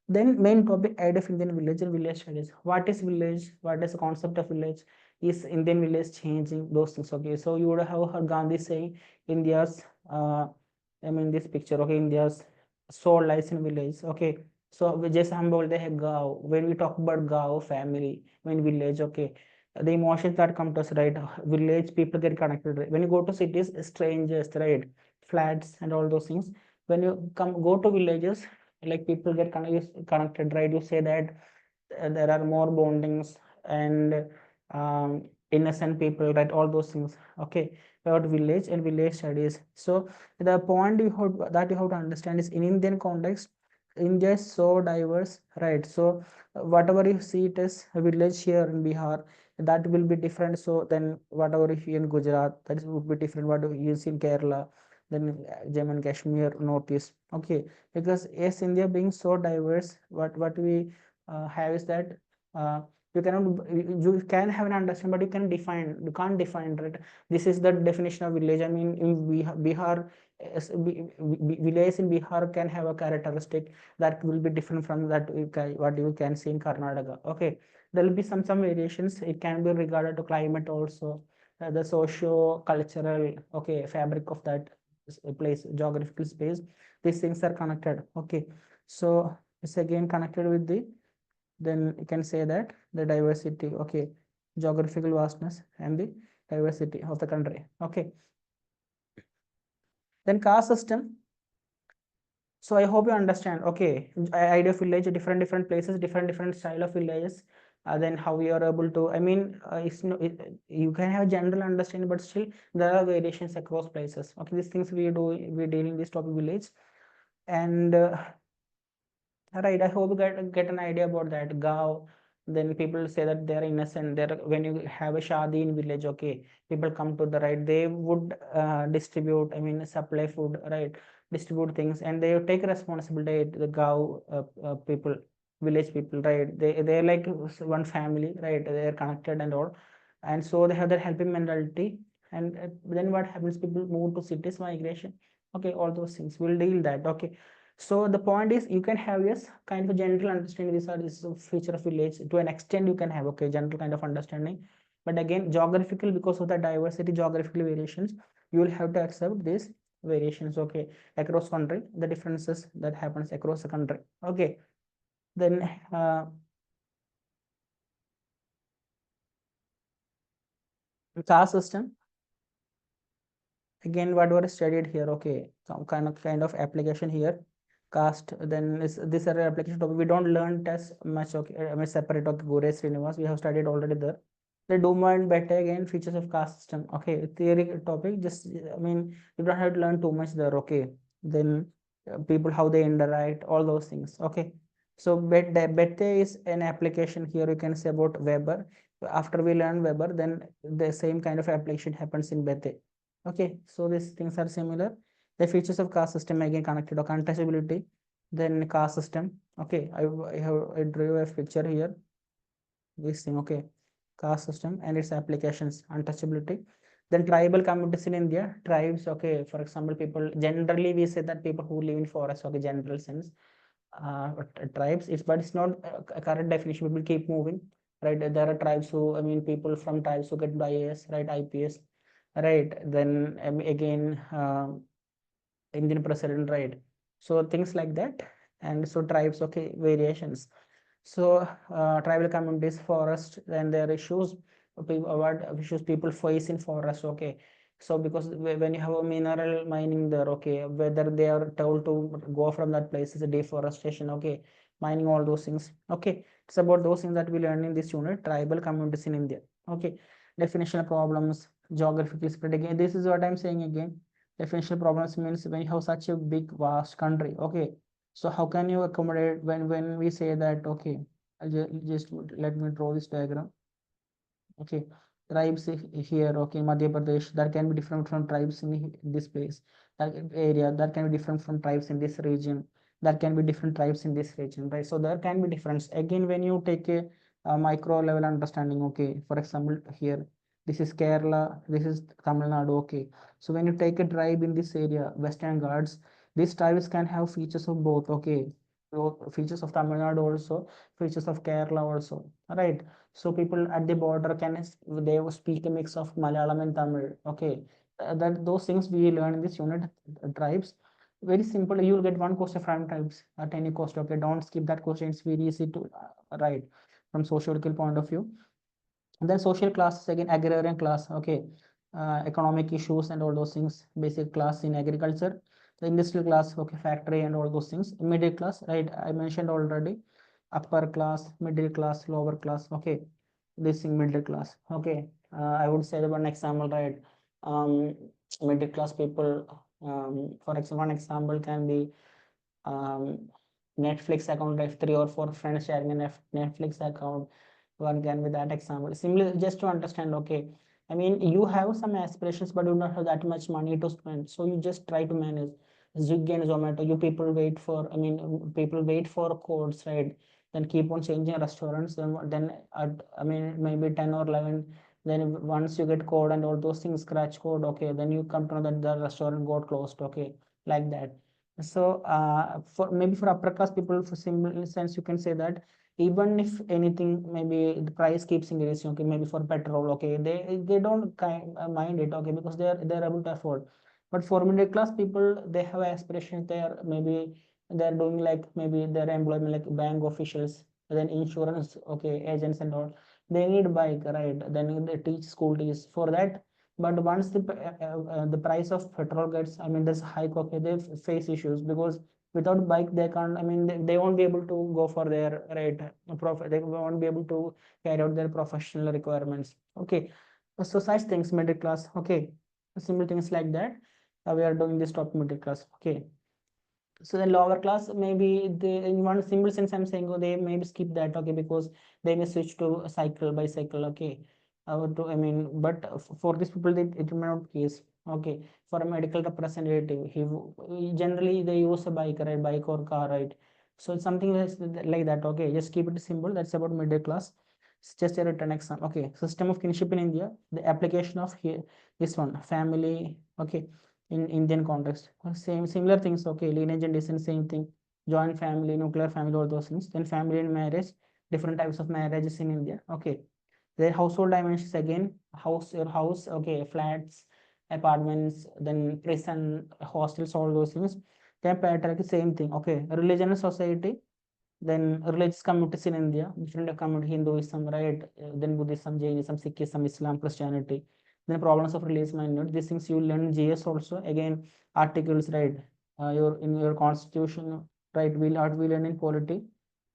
Then main topic, idea of Indian village and village studies. What is village? What is the concept of village? Is Indian village changing? Those things. Okay, so you would have heard Gandhi saying India's, I mean, this picture. Okay, India's soul lies in village. Okay, so जैसे हम बोलते हैं गाँव, when we talk about गाँव, family, when village, okay, the emotions that come to us, right? Village people get connected. Right? When you go to cities, strangers, right? Flats and all those things. When you go to villages, like people get connected, right? You say that there are more bondings and innocent people, right? All those things. Okay, about village and village studies. So the point that you have to understand is, in Indian context, India is so diverse, right? So whatever you see it as a village here in Bihar, that will be different. So then whatever you see in Gujarat, that would be different. What you see in Kerala, then Jammu and Kashmir, Northeast. Okay, because yes, India being so diverse, what we have is that uh, you cannot, you can have an understanding, but you can't define, right? This is the definition of village. I mean, in Bihar, village in Bihar can have a characteristic that will be different from that what you can see in Karnataka. Okay, there will be some variations. It can be regarded to climate also, the socio cultural, okay, fabric of that place, geographical space. These things are connected. Okay, so it's again connected with the, then you can say that the diversity, okay, geographical vastness and the diversity of the country. Okay, then caste system. So I hope you understand. Okay, idea of village, different places, different style of villages. Then how we are able to, I mean, it's no, you can have general understanding, but still there are variations across places. Okay, these things we deal in this topic village. And right, I hope you get an idea about that. Gav, then people say that they're innocent. They're, when you have a shadi in village, okay, people come to the right, they would distribute, I mean, supply food, right? Distribute things, and they take responsibility. The Gav people, village people, right? They're like one family, right? They're connected and all, and so they have that helping mentality. And then what happens? People move to cities, migration. Okay, all those things. We'll deal that. Okay, so the point is, you can have, yes, kind of a general understanding. This is a feature of village. To an extent, you can have, okay, general kind of understanding. But again, geographical, because of the diversity, geographical variations, you will have to accept these variations, okay, across country, the differences that happens across the country. Okay, then caste system. Again, what were studied here, okay, some kind of application here. Caste, then this are application topic. We don't learn as much, okay, I mean, separate, okay, Gore Srinivas, we have studied already there. The Duma and Bette again, features of caste system. Okay, theory topic. Just I mean, you don't have to learn too much there. Okay, then people how they interact, all those things. Okay, so Bette is an application here. You can say about Weber. After we learn Weber, then the same kind of application happens in Bette. Okay, so these things are similar. The features of caste system again connected or contestability. Then caste system. Okay, I drew a picture here. This thing. Okay, caste system and its applications, untouchability. Then tribal communities in India, tribes. Okay, for example, people generally we say that people who live in forest. Okay, general sense, tribes. But it's not a current definition. People keep moving, right? There are tribes who, I mean, people from tribes who get IAS, right? IPS, right? Then again, Indian president, right? So things like that, and so tribes. Okay, variations. So tribal communities, forest, and their issues, what issues people face in forest. Okay, so because when you have a mineral mining there, okay, whether they are told to go from that place is a deforestation. Okay, mining, all those things. Okay, it's about those things that we learn in this unit, tribal communities in India. Okay, definitional problems, geographical spread. Again, this is what I'm saying again. Definitional problems means when you have such a big vast country. Okay, so how can you accommodate when we say that? Okay, just let me draw this diagram. Okay, tribes here. Okay, Madhya Pradesh, that can be different from tribes in this place, that area, that can be different from tribes in this region, that can be different tribes in this region, right? So there can be difference again when you take a micro level understanding. Okay, for example, here this is Kerala, this is Tamil Nadu. Okay, so when you take a tribe in this area, Western Ghats, these tribes can have features of both. Okay, so features of Tamil Nadu also, features of Kerala also, right? So people at the border can they speak a mix of Malayalam and Tamil. Okay, that those things we learn in this unit, tribes. Very simple. You'll get one question from tribes at any cost. Okay, don't skip that question. It's very easy to write from sociological point of view. And then social classes again, agrarian class. Okay, economic issues and all those things. Basic class in agriculture. The industrial class. Okay, factory and all those things. Middle class. Right, I mentioned already. Upper class, middle class, lower class. Okay, this thing middle class. Okay, I would say the one example, right? um Middle class people, for example, one example can be um Netflix account. If three or four friends sharing a Netflix account, one can be that example. Simply just to understand. Okay, I mean, you have some aspirations but you don't have that much money to spend, so you just try to manage Swiggy and Zomato. You people wait for, I mean, people wait for codes, right? Then keep on changing restaurants. Then I mean, maybe 10 or 11. Then once you get code and all those things, scratch code. Okay, then you come to know that the restaurant got closed. Okay, like that. So for maybe for upper class people, for simple sense, you can say that even if anything, maybe the price keeps increasing. Okay, maybe for petrol. Okay, they don't mind it. Okay, because they're able to afford. But for middle class people, they have aspirations. They are maybe they're doing like maybe their employment like bank officials, then insurance. Okay, agents and all. They need bike, right? Then they teach school teach for that. But once the price of petrol gets, I mean, there's a hike. Okay, they face issues because without bike they can't, I mean, they won't be able to go for their right profit. They won't be able to carry out their professional requirements. Okay, so such things, middle class. Okay, simple things like that. We are doing this top middle class. Okay, so the lower class, maybe they, in one simple sense I'm saying, oh, they maybe skip that. Okay, because they may switch to a cycle, bicycle. Okay, I mean, but for these people it may not be case. Okay, for a medical representative, generally they use a bike, right? Bike or car, right? So it's something like that. Okay, just keep it simple. That's about middle class. It's just a written exam. Okay, system of kinship in India, the application of here, this one, family. Okay, in Indian context. Same similar things. Okay, lineage and descent, same thing. Joint family, nuclear family, all those things. Then family and marriage, different types of marriages in India. Okay, their household dimensions again, house, your house. Okay, flats, apartments, then prison, hostels, all those things. Then patriarchy, same thing. Okay, religion and society, then religious communities in India, different community, Hinduism, right? Then Buddhism, Jainism, Sikhism, Islam, Christianity. Then problems of religious minority. These things you learn in GS also. Again, articles, right? Your in your constitution, right? We learn in polity,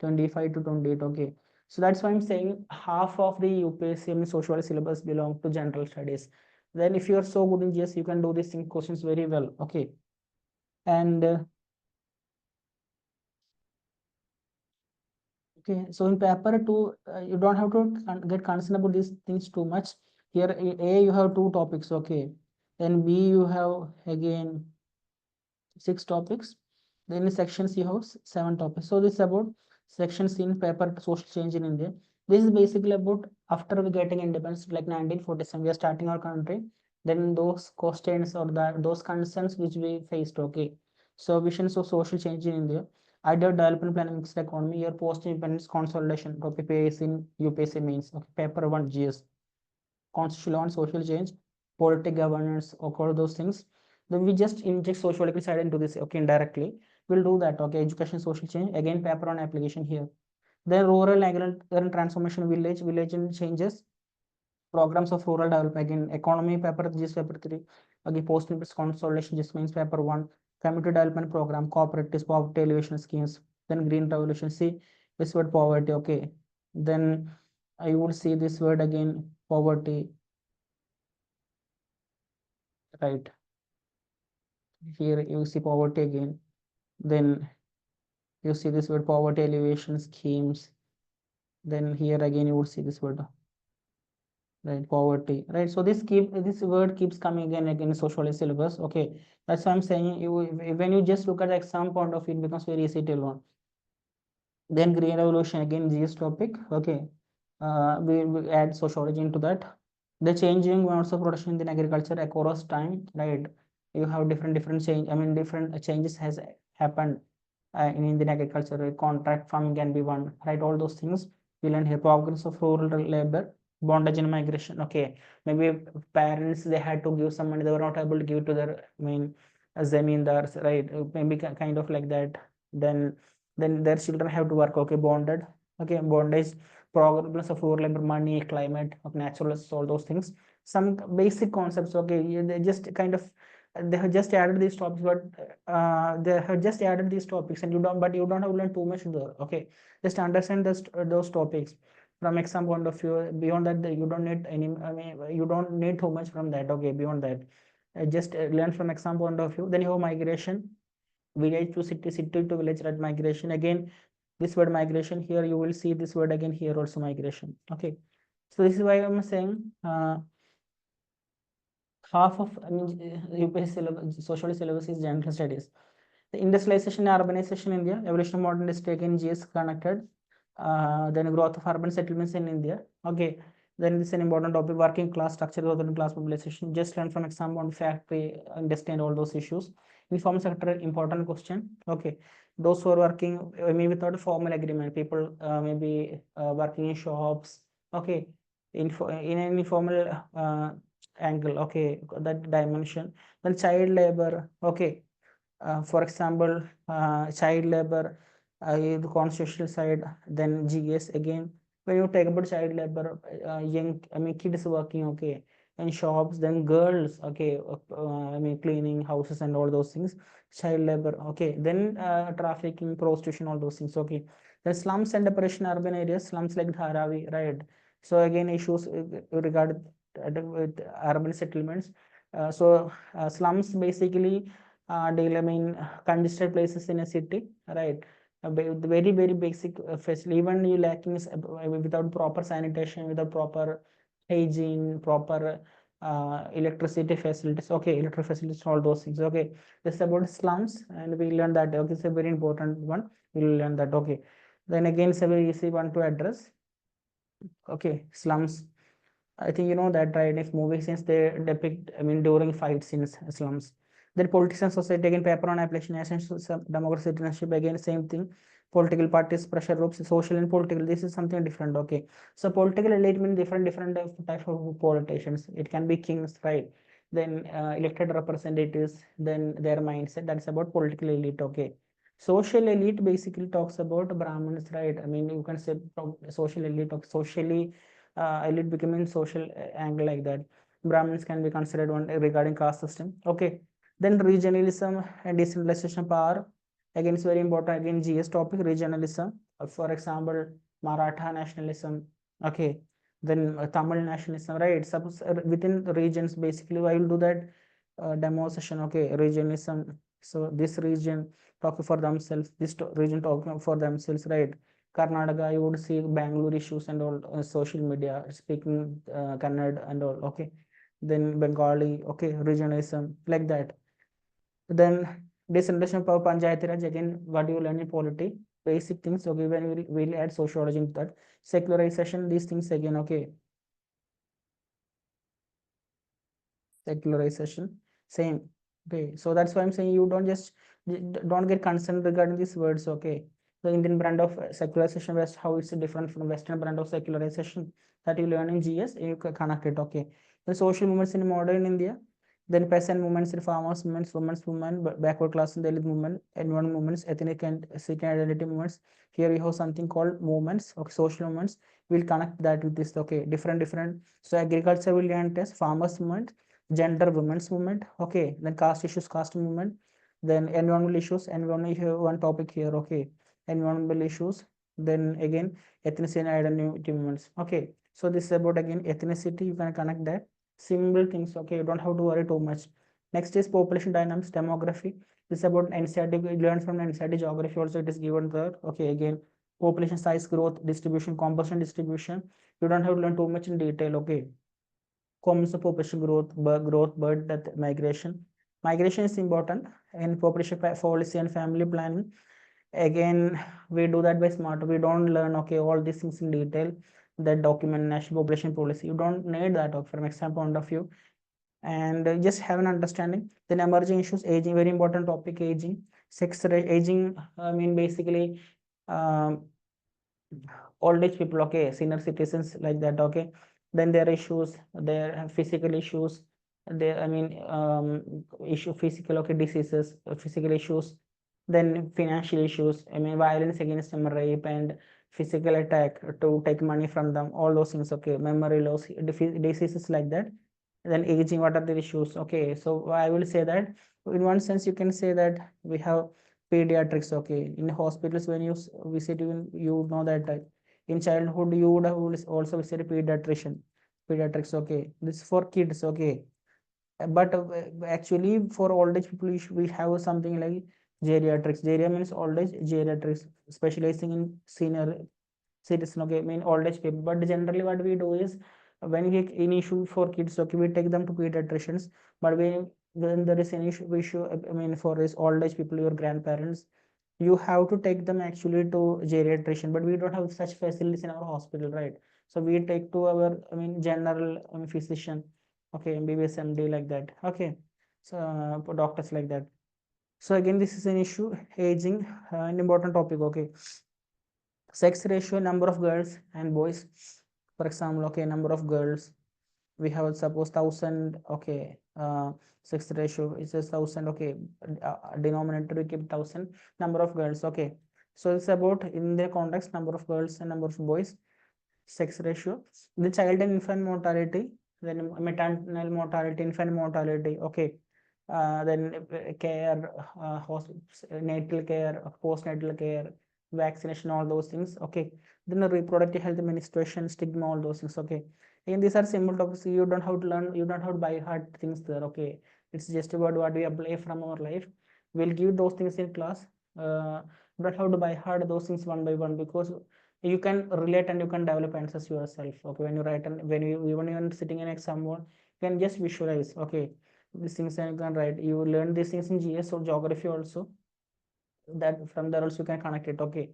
25 to 28. Okay. So that's why I'm saying half of the UPSC and sociology syllabus belong to general studies. Then if you are so good in GS, you can do these questions very well. Okay. And okay, so in paper two, you don't have to get concerned about these things too much. Here, A, you have two topics, okay. Then B, you have again 6 topics. Then in sections, you have 7 topics. So this is about sections in paper social change in India. This is basically about after we getting independence, like 1947, we are starting our country. Then those questions or those concerns which we faced, okay. So visions of social change in India. Idea of development planning mixed economy, your post-independence consolidation, okay, PAS in UPSC means, okay, paper 1 GS, constitutional law and social change, political governance, all those things. Then we just inject sociological side into this, okay, indirectly. We'll do that, okay, education, social change, again, paper on application here. Then rural agrarian transformation, village and changes, programs of rural development, again, economy, paper, GS paper 3, again, post-independence consolidation, just means paper 1, community development program, cooperatives, poverty elevation schemes, then green revolution, see this word poverty, okay. Then I would see this word again, poverty, right? Here you see poverty again. Then you see this word poverty elevation schemes. Then here again you would see this word, right? Poverty, right? So this word keeps coming again in sociology syllabus. Okay, that's why I'm saying you when you just look at the exam point of view, it becomes very easy to learn. Then green revolution, again GS topic. Okay, we add sociology into that. The changing modes of production in agriculture across time, right? You have different change. I mean, different changes has happened in Indian agriculture. Contract farming can be one, right? All those things we learn here. Progress of rural labor, bondage and migration. Okay, maybe parents they had to give some money, they were not able to give to their, I mean, zamindars, right? Maybe kind of like that. Then their children have to work. Okay, bonded. Okay, bondage, problems of rural labor, money, climate, of natural resources, all those things. Some basic concepts. Okay, they just kind of they have just added these topics, but they have just added these topics, and but you don't have to learn too much there. Okay, just understand those topics from exam point of view. Beyond that, you don't need any. I mean, you don't need too much from that. Okay, beyond that, just learn from exam point of view. Then you have migration, village to city, city to village, right? Migration again. This word migration here, you will see this word again here also, migration. Okay, so this is why I'm saying half of, I mean, UPSC syllabus, social syllabus is general studies. The industrialization and urbanization in India, evolution of modern industry in GS connected, then growth of urban settlements in India. Okay, then this is an important topic, working class structure, growth and class mobilization. Just learn from exam on factory, industry and all those issues. Informal sector, important question. Okay, those who are working, maybe without a formal agreement, people maybe working in shops. Okay, in an informal angle. Okay, that dimension. Then child labor. Okay, for example, child labor, the constitutional side. Then GS again. When you take about child labor, young, I mean, kids working, okay, in shops, then girls, okay, I mean, cleaning houses and all those things, child labor, okay, then trafficking, prostitution, all those things, okay. Then slums and depression, urban areas, slums like Dharavi, right? So again, issues regarding with urban settlements. Slums basically deal, I mean, congested places in a city, right? Very basic facility. Even you lacking without proper sanitation, without proper hygiene, proper electricity facilities. Okay, electric facilities, all those things. Okay, this is about slums, and we learned that. Okay, it's a very important one. We'll learn that. Okay, then again, it's a very easy one to address. Okay, slums. I think you know that, right? If movie scenes they depict, I mean, during fight scenes, slums. Then politics and society, again, paper on application, democracy, citizenship, again, same thing. Political parties, pressure groups, social and political. This is something different. Okay, so political elite means different type of politicians. It can be kings, right? Then elected representatives. Then their mindset. That's about political elite. Okay. Social elite basically talks about Brahmins, right? I mean, you can say social elite, socially elite becoming social angle like that. Brahmins can be considered one regarding caste system. Okay, then regionalism and decentralization power. Again, it's very important. Again, GS topic, regionalism. For example, Maratha nationalism, okay, then Tamil nationalism, right? Suppose within the regions, basically, I will do that demo session, okay, regionalism. So this region talking for themselves, this region talking for themselves, right? Karnataka, you would see Bangalore issues and all, social media speaking Kannada and all, okay. Then Bengali, okay, regionalism, like that. Then decentralization of power, Panchayati Raj, again, what you learn in polity, basic things, okay, when we'll add sociology into that. Secularization, these things again, okay. Secularization, same. Okay, so that's why I'm saying you don't get concerned regarding these words, okay. The Indian brand of secularization, West, how it's different from Western brand of secularization that you learn in GS, you can connect it, okay. The social movements in modern India, then peasant movements, farmers movements, women's movement, backward class and Dalit movement, environment movements, ethnic and city identity movements. Here we have something called movements, okay, social movements. We'll connect that with this, okay, different. So agriculture will learn as farmers movement, gender women's movement, okay, then caste issues, caste movement, then environmental issues, environment, you have one topic here, okay, environmental issues, then again ethnicity and identity movements, okay. So this is about again ethnicity, you can connect that, simple things, okay, you don't have to worry too much. Next is population dynamics, demography. This is about NCERT, we learn from NCERT geography also, it is given there, okay. Again, population size, growth, distribution, composition, distribution, you don't have to learn too much in detail, okay. Commons of population growth, birth, death, migration. Migration is important in population policy and family planning. Again, we do that by smart. We don't learn, okay, all these things in detail. That document national population policy. You don't need that, okay, from exam point of view. And just have an understanding. Then emerging issues, aging, very important topic, aging. Aging, I mean, basically, um, old age people, okay, senior citizens, like that, okay. Then there are issues, there have physical issues, there, I mean, issue physical, okay, diseases, physical issues, then financial issues, I mean, violence against them, rape and physical attack to take money from them, all those things, okay, memory loss, diseases, like that. Then aging, what are the issues, okay. So I will say that in one sense you can say that we have pediatrics, okay. In hospitals, when you visit, you know that in childhood you would have also visited pediatrics, okay. This is for kids, okay. But actually for old age people we have something like geriatrics. Geria means old age, geriatrics specializing in senior citizen, okay, I mean old age people. But generally what we do is when we in issue for kids, okay, we take them to pediatricians. But when there is an issue, I mean for this old age people, your grandparents, you have to take them actually to geriatrician. But we don't have such facilities in our hospital, right? So we take to our, I mean, general, physician, okay, MBBS, MD, like that, okay. So for doctors, like that. So again, this is an issue, aging, an important topic, okay. Sex ratio, number of girls and boys, for example, okay, number of girls, we have suppose 1000, okay, sex ratio is 1000, okay, denominator we keep 1000, number of girls, okay. So it's about in the context, number of girls and number of boys, sex ratio. The child and infant mortality, then maternal mortality, infant mortality, okay. Then care, natal care, postnatal care, vaccination, all those things, okay. Then the reproductive health administration, stigma, all those things, okay. Again, these are simple topics. You don't have to learn, you don't have to buy hard things there, okay. It's just about what we apply from our life. We'll give those things in class. You don't have to buy hard those things one by one, because you can relate and you can develop answers yourself, okay. When you write, and when you even sitting in exam mode, you can just visualize, okay, these things, and you can write. You learn these things in GS or geography also, that from there also you can connect it, okay.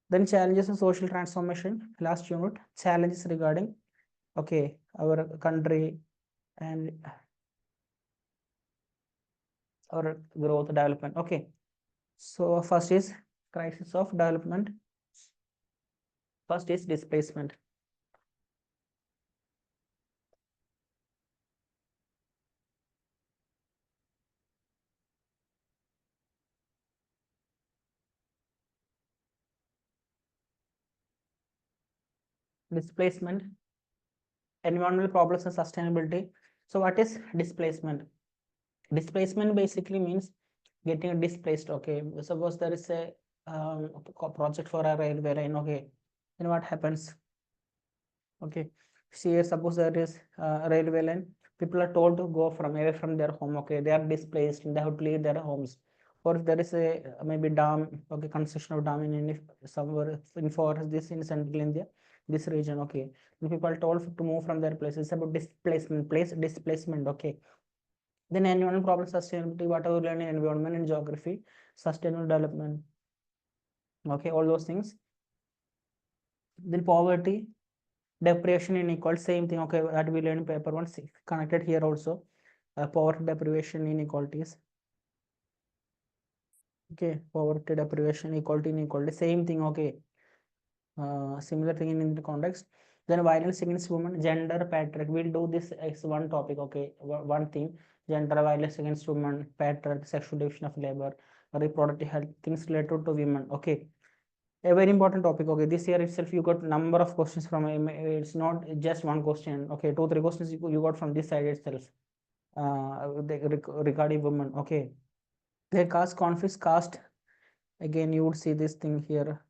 Then challenges in social transformation, last unit, challenges regarding, okay, our country and our growth development, okay. So first is crisis of development, first is displacement. Displacement, environmental problems and sustainability. So what is displacement? Displacement basically means getting displaced, okay. Suppose there is a project for a railway line, okay. then what happens? Okay, see, suppose there is a railway line, people are told to go from away from their home. Okay, they are displaced, they have to leave their homes. Or if there is a maybe dam, okay, construction of dam in any somewhere in forest, this in central India, this region. Okay, when people are told to move from their places. It's about displacement, place displacement. Okay, then environmental problem, sustainability, whatever we learn in environment and geography, sustainable development. Okay, all those things. Then poverty, deprivation, inequality, same thing. Okay, that we learn in paper 1, connected here also. Poverty, deprivation, inequalities. Okay, poverty, deprivation, equality, inequality, same thing. Okay, similar thing in the context. Then violence against women, gender, patriarchy. We'll do this as one topic. Okay, one thing: gender, violence against women, patriarchy, sexual division of labor, reproductive health, things related to women. Okay, a very important topic. Okay, this year itself you got number of questions from it's not just one question. Okay, 2-3 questions you got from this side itself, regarding women. Okay, then caste conflicts, caste, again you would see this thing here.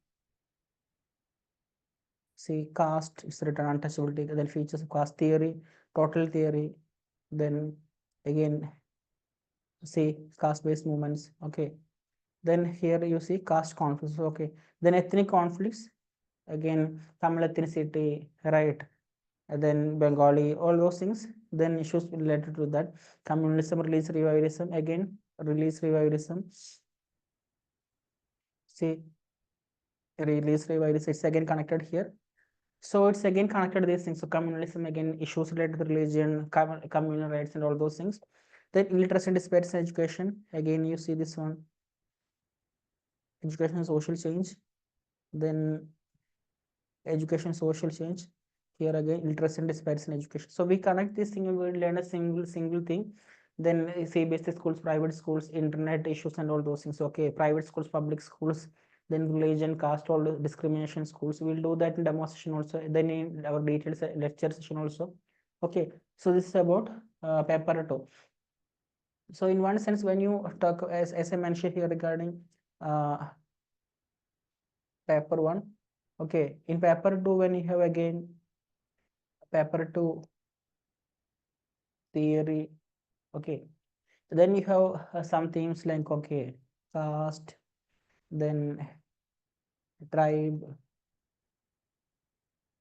See, caste is written, untouchability, then features of caste theory, total theory, then again see caste based movements. Okay, then here you see caste conflicts. Okay, then ethnic conflicts, again Tamil ethnicity, right? And then Bengali, all those things. Then issues related to that: communalism, religious revivalism, again religious revivalism. See, religious revivalism, it's again connected here. So it's again connected to these things. So communalism, again issues related to religion, communal rights, and all those things. Then illiteracy and disparities in education. Again, you see this one: education and social change. Then education, social change. Here again, literacy and disparities in education. So we connect this thing and we learn a single thing. Then say basic schools, private schools, internet issues, and all those things. Okay, private schools, public schools, then religion, caste, all the discrimination schools. We'll do that in demo session also. Then in our detailed lecture session also. Okay, so this is about paper 2. So in one sense, when you talk, as I mentioned here regarding paper 1, okay, in paper 2, when you have again paper 2 theory, okay, then you have some themes like, okay, caste, then tribe,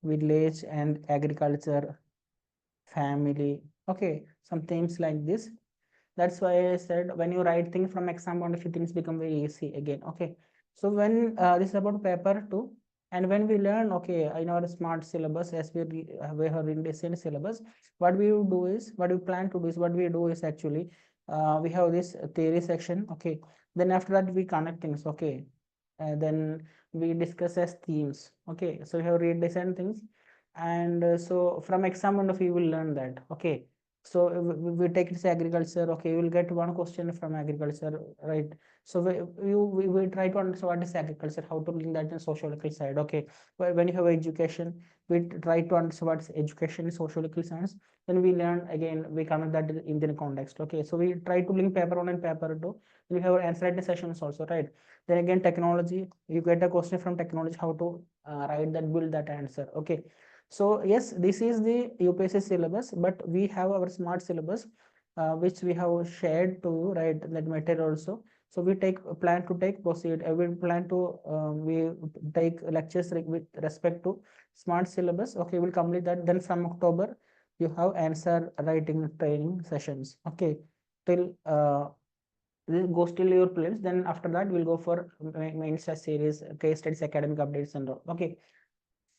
village and agriculture, family. Okay, some themes like this. That's why I said when you write things from exam point of view, things become very easy again. Okay, so when this is about paper 2, and when we learn, okay, in our smart syllabus, as we have in the same syllabus, what we plan to do is, what we do is actually we have this theory section. Okay, then after that we connect things. Okay, then we discuss as themes. Okay, so we have redesigned things, and so from exam point of view, we will learn that. Okay, so we take it as agriculture. Okay, you will get one question from agriculture, right? So we try to understand what is agriculture, how to link that in sociological side. Okay, when you have education, we try to understand what is education in sociological science. Then we learn again, we connect that in Indian context. Okay, so we try to link paper 1 and paper 2. We have answer writing sessions also, right? Then again, technology, you get a question from technology, how to write that, build that answer. Okay, so yes, this is the UPSC syllabus, but we have our smart syllabus, which we have shared to you, right? That material also. So we plan to proceed. We plan to we take lectures with respect to smart syllabus. Okay, we'll complete that. Then from October, you have answer writing training sessions. Okay, till this goes till your prelims. Then after that, we'll go for main series, case studies, academic updates, and all. Okay.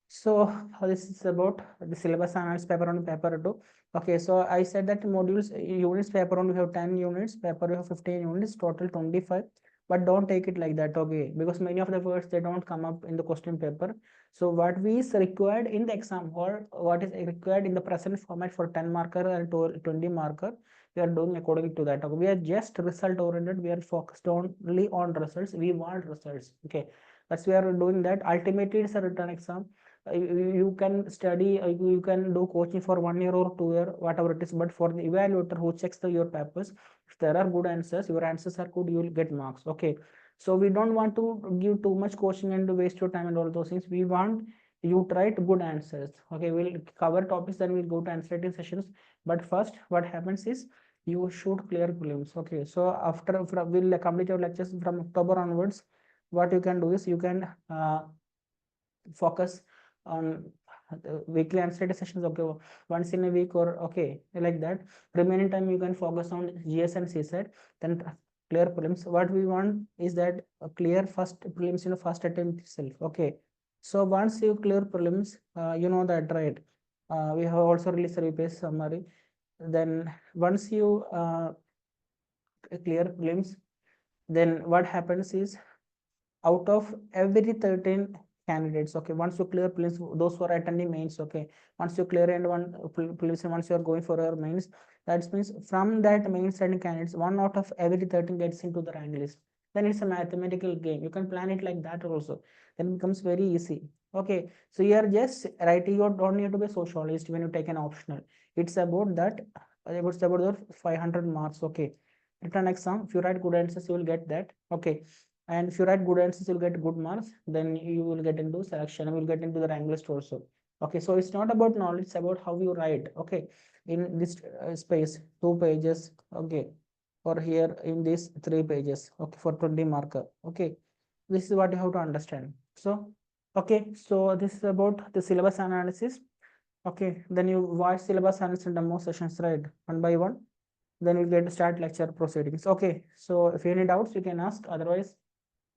So this is about the syllabus analysis paper on paper 2. Okay, so I said that modules, units, paper 1 we have 10 units, paper we have 15 units, total 25. But don't take it like that, okay? Because many of the words, they don't come up in the question paper. So what is required in the exam, or what is required in the present format for 10 marker and 20 marker, we are doing according to that. Okay? We are just result oriented. We are focused only on results. We want results. Okay, that's we are doing that. Ultimately, it's a written exam. You can study, you can do coaching for 1 year or 2 year, whatever it is, but for the evaluator who checks your papers, if there are good answers, your answers are good, you will get marks. Okay, so we don't want to give too much coaching and waste your time and all those things. We want you write good answers. Okay, we'll cover topics, then we'll go to answering sessions. But first, what happens is you should clear prelims. Okay, so after we'll complete your lectures from October onwards. What you can do is you can focus on weekly answer sessions. Okay, once in a week, or okay, like that. Remaining time you can focus on GS and CSAT, then clear prelims. What we want is that clear first prelims in the first attempt itself. Okay, so once you clear prelims, you know that, right? We have also released a repay summary. Then once you clear prelims, then what happens is, out of every 13 candidates, okay, once you clear prelims, those who are attending mains, okay, once you clear and one prelims and once you are going for your mains, that means from that mains attending candidates, 1 out of every 13 gets into the rank list. Then it's a mathematical game. You can plan it like that also. Then it becomes very easy. Okay, so you are just writing, you don't need to be a socialist when you take an optional. It's about that, it's about the 500 marks. Okay, written exam, if you write good answers, you will get that. Okay, and if you write good answers, you'll get good marks, then you will get into selection and will get into the rank list also. Okay, so it's not about knowledge, it's about how you write. Okay, in this space, 2 pages. Okay, or here in this 3 pages. Okay, for 20 marker. Okay, this is what you have to understand. So okay, so this is about the syllabus analysis. Okay, then you watch syllabus analysis and demo sessions, right, one by one. Then you get to start lecture proceedings. Okay, so if you have any doubts, you can ask. Otherwise,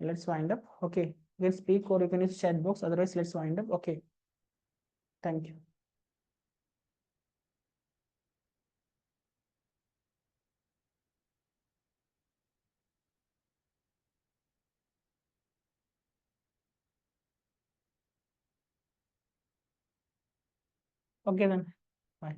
let's wind up. Okay, you can speak or you can use chat box. Otherwise, let's wind up. Okay, thank you. Okay then, bye.